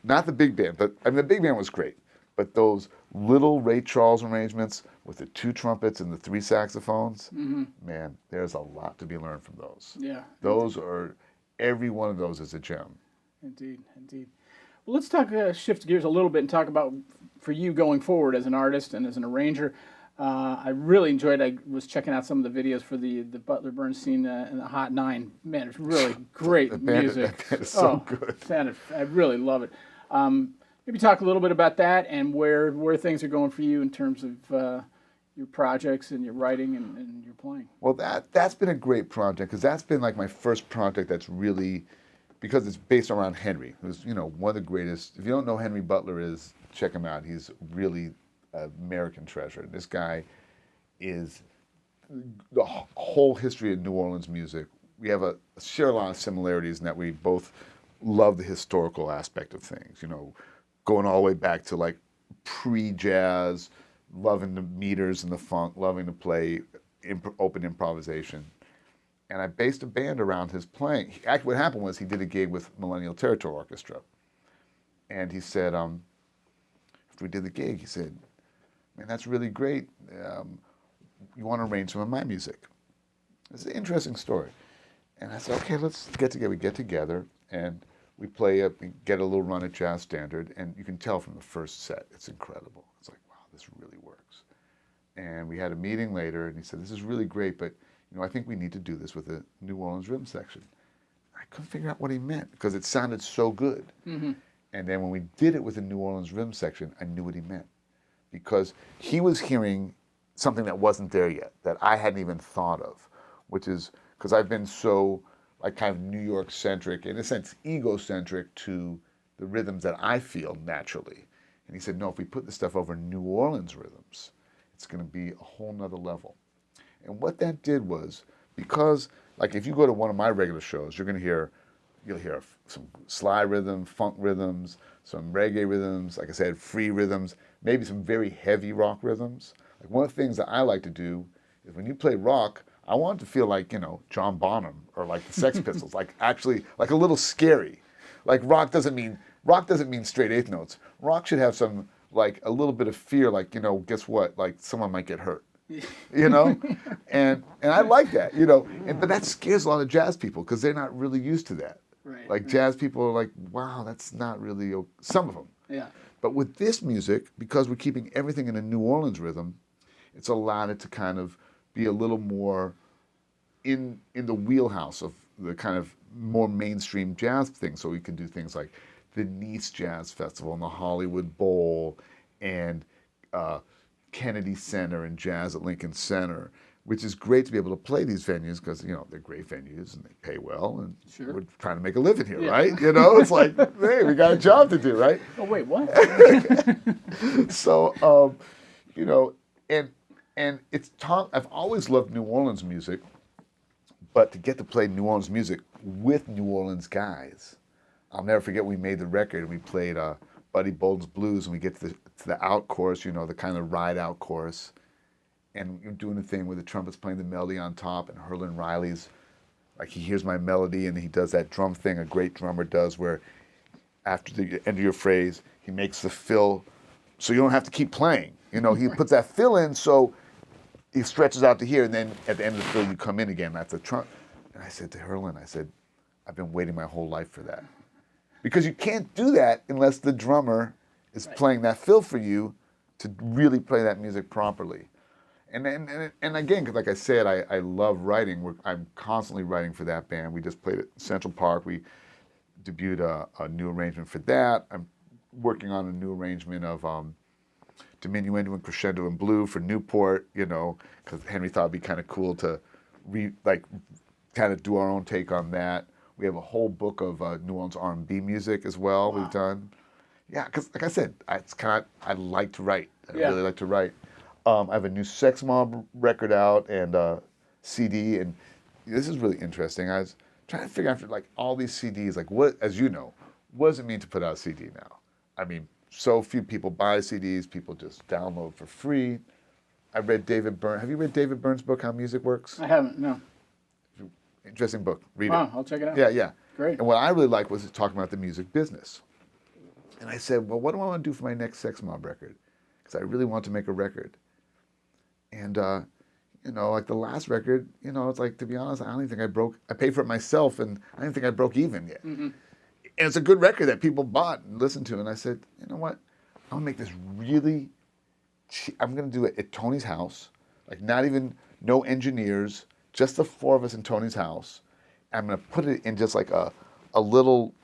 not the big band, but I mean the big band was great, but those little Ray Charles arrangements with the 2 trumpets and the 3 saxophones, man, there's a lot to be learned from those. Yeah. Every one of those is a gem. Indeed. Well, let's shift gears a little bit and talk about for you going forward as an artist and as an arranger. I really enjoyed. I was checking out some of the videos for the Butler, Bernstein, and the Hot 9. Man, it's really great music. That band is so good. I really love it. Maybe talk a little bit about that and where things are going for you in terms of your projects and your writing and your playing. Well, that's been a great project because that's been like my first project that's really, because it's based around Henry, who's one of the greatest. If you don't know who Henry Butler is, check him out. He's really American treasure. This guy is the whole history of New Orleans music. We have share a lot of similarities in that we both love the historical aspect of things, going all the way back to like pre-jazz, loving the meters and the funk, loving to play open improvisation. And I based a band around his playing. Actually, what happened was he did a gig with Millennial Territory Orchestra. And he said, after we did the gig, he said, man, that's really great. You want to arrange some of my music? It's an interesting story. And I said, okay, let's get together. We get together and we get a little run at Jazz Standard. And you can tell from the first set, it's incredible. It's like, wow, this really works. And we had a meeting later and he said, this is really great, but I think we need to do this with a New Orleans rhythm section. I couldn't figure out what he meant because it sounded so good. And then when we did it with a New Orleans rhythm section, I knew what he meant. Because he was hearing something that wasn't there yet, that I hadn't even thought of, which is because I've been so like kind of New York-centric, in a sense egocentric to the rhythms that I feel naturally. And he said, no, if we put this stuff over New Orleans rhythms, it's going to be a whole nother level. And what that did was, because like if you go to one of my regular shows, you'll hear some slide rhythm, funk rhythms, some reggae rhythms, like I said, free rhythms, maybe some very heavy rock rhythms. Like one of the things that I like to do is when you play rock, I want it to feel like, John Bonham or like the Sex Pistols, like actually like a little scary. Like rock doesn't mean straight eighth notes. Rock should have some like a little bit of fear, like, guess what? Like someone might get hurt. And I like that, but that scares a lot of jazz people because they're not really used to that. Like jazz people are like, wow, that's not really, some of them. Yeah. But with this music, because we're keeping everything in a New Orleans rhythm, it's allowed it to kind of be a little more in the wheelhouse of the kind of more mainstream jazz thing. So we can do things like the Nice Jazz Festival and the Hollywood Bowl and Kennedy Center and Jazz at Lincoln Center, which is great to be able to play these venues because, they're great venues and they pay well and we're trying to make a living here, right? It's like, hey, we got a job to do, right? Oh, wait, what? So, and it's I've always loved New Orleans music, but to get to play New Orleans music with New Orleans guys, I'll never forget we made the record and we played Buddy Bolden's Blues and we get to the out chorus, the kind of ride out chorus. And you're doing the thing where the trumpet's playing the melody on top and Herlin Riley's, like he hears my melody and he does that drum thing a great drummer does where after the end of your phrase, he makes the fill so you don't have to keep playing. He puts that fill in so it stretches out to here, and then at the end of the fill, you come in again. That's a trump. And I said to Herlin, I said, I've been waiting my whole life for that. Because you can't do that unless the drummer is playing that fill for you to really play that music properly. And again, 'cause like I said, I love writing. I'm constantly writing for that band. We just played at Central Park. We debuted a new arrangement for that. I'm working on a new arrangement of Diminuendo and Crescendo in Blue for Newport, you know, because Henry thought it'd be kind of cool to kind of do our own take on that. We have a whole book of New Orleans R&B music as well. Wow. We've done. Yeah, because like I said, I like to write. I really like to write. I have a new SEXMOB record out and CD, and this is really interesting. I was trying to figure out, like, all these CDs, like, what, as you know, what does it mean to put out a CD now? I mean, so few people buy CDs. People just download for free. I read David Byrne. Have you read David Byrne's book, How Music Works? I haven't, no. Interesting book. Read it. Wow, I'll check it out. Yeah. Great. And what I really liked was talking about the music business. And I said, well, what do I want to do for my next SEXMOB record? Because I really want to make a record. And, you know, like the last record, you know, it's like, to be honest, I don't even think I broke. I paid for it myself, and I didn't think I broke even yet. Mm-hmm. And it's a good record that people bought and listened to. And I said, you know what? I'm going to make this really cheap. I'm going to do it at Tony's house, like no engineers, just the four of us in Tony's house. I'm going to put it in just like a little,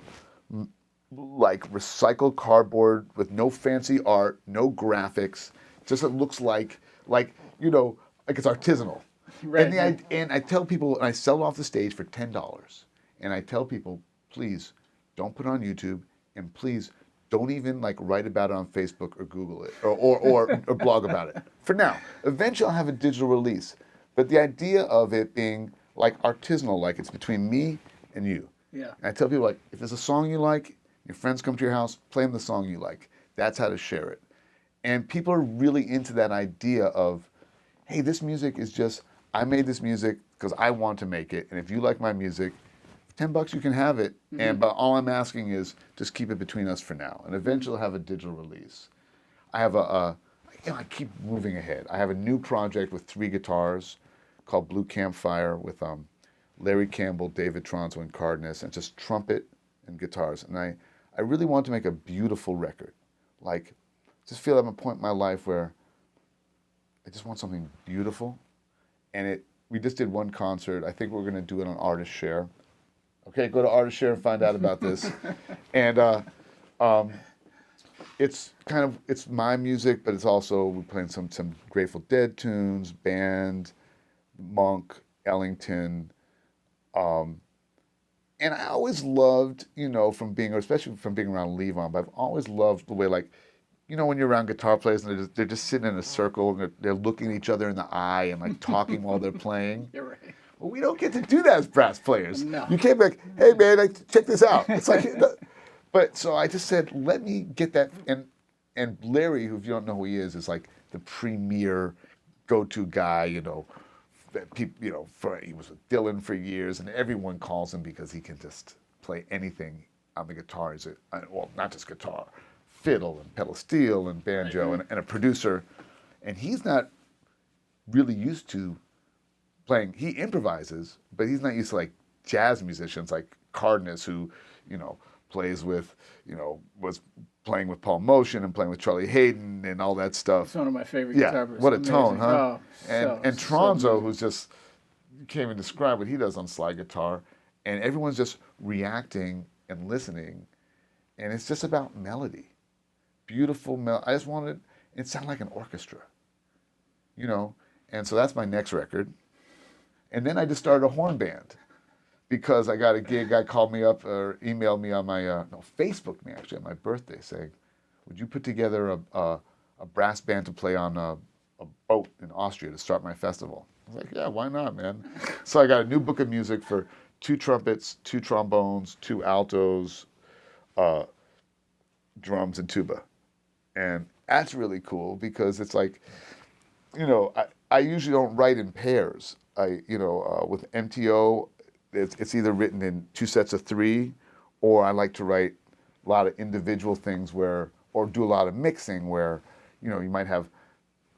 like, recycled cardboard with no fancy art, no graphics. Just it looks like you know, like it's artisanal. Right. And I tell people, and I sell it off the stage for $10. And I tell people, please don't put it on YouTube, and please don't even like write about it on Facebook or Google it or blog about it. For now, eventually I'll have a digital release. But the idea of it being like artisanal, like it's between me and you. Yeah. And I tell people, like, if there's a song you like, your friends come to your house, play them the song you like. That's how to share it. And people are really into that idea of, hey, this music is just, I made this music because I want to make it. And if you like my music, $10 you can have it. Mm-hmm. But all I'm asking is just keep it between us for now. And eventually I'll have a digital release. I have I keep moving ahead. I have a new project with 3 guitars called Blue Campfire with Larry Campbell, David Tronzo, and Cardenas, and just trumpet and guitars. And I really want to make a beautiful record. Like, just feel I'm at a point in my life where I just want something beautiful. And we just did one concert. I think we're going to do it on Artist Share. Okay, go to Artist Share and find out about this. And it's my music, but it's also, we're playing some Grateful Dead tunes, Band, Monk, Ellington. And I always loved, you know, especially from being around Levon, but I've always loved the way, like, you know, when you're around guitar players and they're just sitting in a circle and they're looking at each other in the eye and like talking while they're playing. You're right. Well, we don't get to do that as brass players. No. You can't be like, hey man, check this out. It's like, but so I just said, let me get that. And Larry, who, if you don't know who he is like the premier go-to guy, you know, that people, you know, he was with Dylan for years, and everyone calls him because he can just play anything on the guitar. He's well, not just guitar, fiddle and pedal steel and banjo, and a producer. And he's not really used to playing. He improvises, but he's not used to like jazz musicians like Cardenas, who, you know, plays with, you know, was playing with Paul Motion and playing with Charlie Hayden and all that stuff. It's one of my favorite guitar players. What a tone, huh? Oh, and Tronzo, who's just, you can't even describe what he does on slide guitar. And everyone's just reacting and listening. And it's just about melody. Beautiful melody. I just wanted it sound like an orchestra, you know? And so that's my next record. And then I just started a horn band because I got a gig. Guy called me up or emailed me on my, Facebook me actually on my birthday saying, would you put together a brass band to play on a boat in Austria to start my festival? I was like, yeah, why not, man? So I got a new book of music for 2 trumpets, 2 trombones, 2 altos, drums, and tuba. And that's really cool because it's like, you know, I usually don't write in pairs. With MTO, it's either written in 2 sets of 3, or I like to write a lot of individual things or do a lot of mixing where, you know, you might have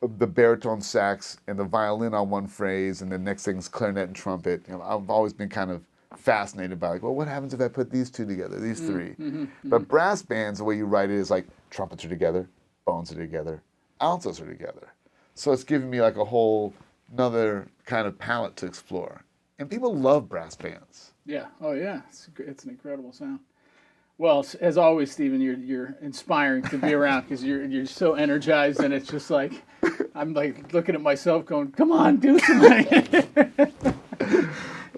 the baritone sax and the violin on one phrase, and the next thing's clarinet and trumpet. You know, I've always been kind of fascinated by, like, well, what happens if I put these two together, these three? But brass bands, the way you write it is like trumpets are together, bones are together, altos are together. So it's giving me like a whole another kind of palette to explore. And people love brass bands. Yeah. Oh, yeah. It's an incredible sound. Well, as always, Stephen, you're inspiring to be around because you're so energized, and it's just like I'm like looking at myself, going, "Come on, do something."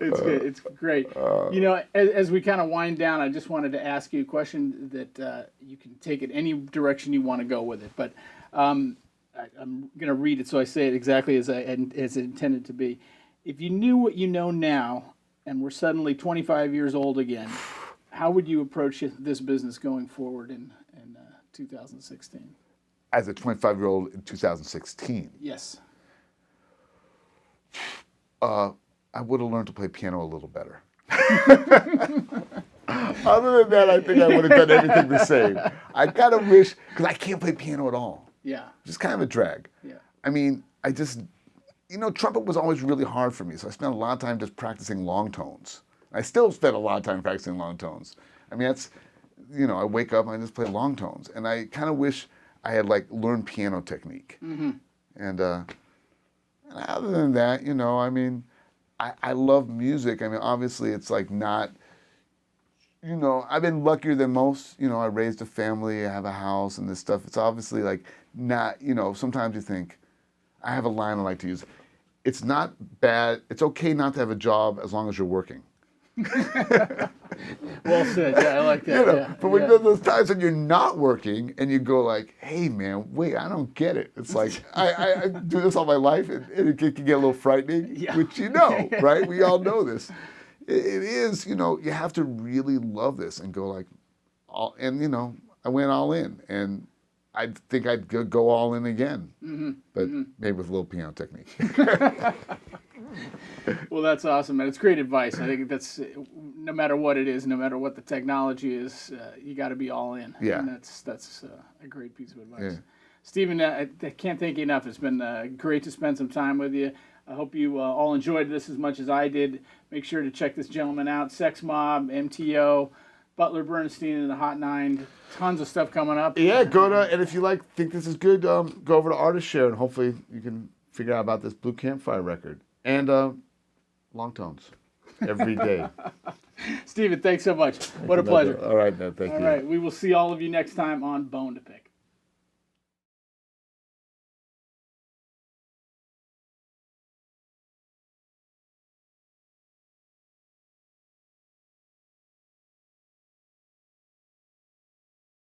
It's good. It's great. You know, as we kind of wind down, I just wanted to ask you a question that you can take it any direction you want to go with it. But I'm going to read it so I say it exactly as it intended to be. If you knew what you know now, and were suddenly 25 years old again, how would you approach this business going forward in 2016? As a 25-year-old in 2016? Yes. I would have learned to play piano a little better. Other than that, I think I would have done everything the same. I kind of wish, because I can't play piano at all. Yeah. Just kind of a drag. Yeah. I mean, I just, you know, trumpet was always really hard for me, so I spent a lot of time just practicing long tones. I still spend a lot of time practicing long tones. I mean, that's, you know, I wake up and I just play long tones. And I kind of wish I had, like, learned piano technique. And other than that, you know, I mean, I love music. I mean, obviously, it's, like, not, you know, I've been luckier than most. You know, I raised a family, I have a house and this stuff. It's obviously, like, not, you know, sometimes you think, I have a line I like to use. It's not bad. It's okay not to have a job as long as you're working. Well said. Yeah, I like that. You know, yeah. but when those times when you're not working and you go like, hey man, wait, I don't get it. It's like, I do this all my life and it can get a little frightening, which you know, right? We all know this. It is, you know, you have to really love this and go like, and you know, I went all in and I think I'd go all in again, but maybe with a little piano technique. Well, that's awesome, man. It's great advice. I think that's no matter what it is, no matter what the technology is, you got to be all in. Yeah. And that's a great piece of advice. Yeah. Stephen, I can't thank you enough. It's been great to spend some time with you. I hope you all enjoyed this as much as I did. Make sure to check this gentleman out, SEXMOB, MTO, Butler, Bernstein, and the Hot Nine. Tons of stuff coming up. Yeah, go to, and if you think this is good, go over to Artist Share and hopefully you can figure out about this Blue Campfire record. And long tones every day. Stephen, thanks so much. What a pleasure. All right, man. Thank you. All right, we will see all of you next time on Bone to Pick.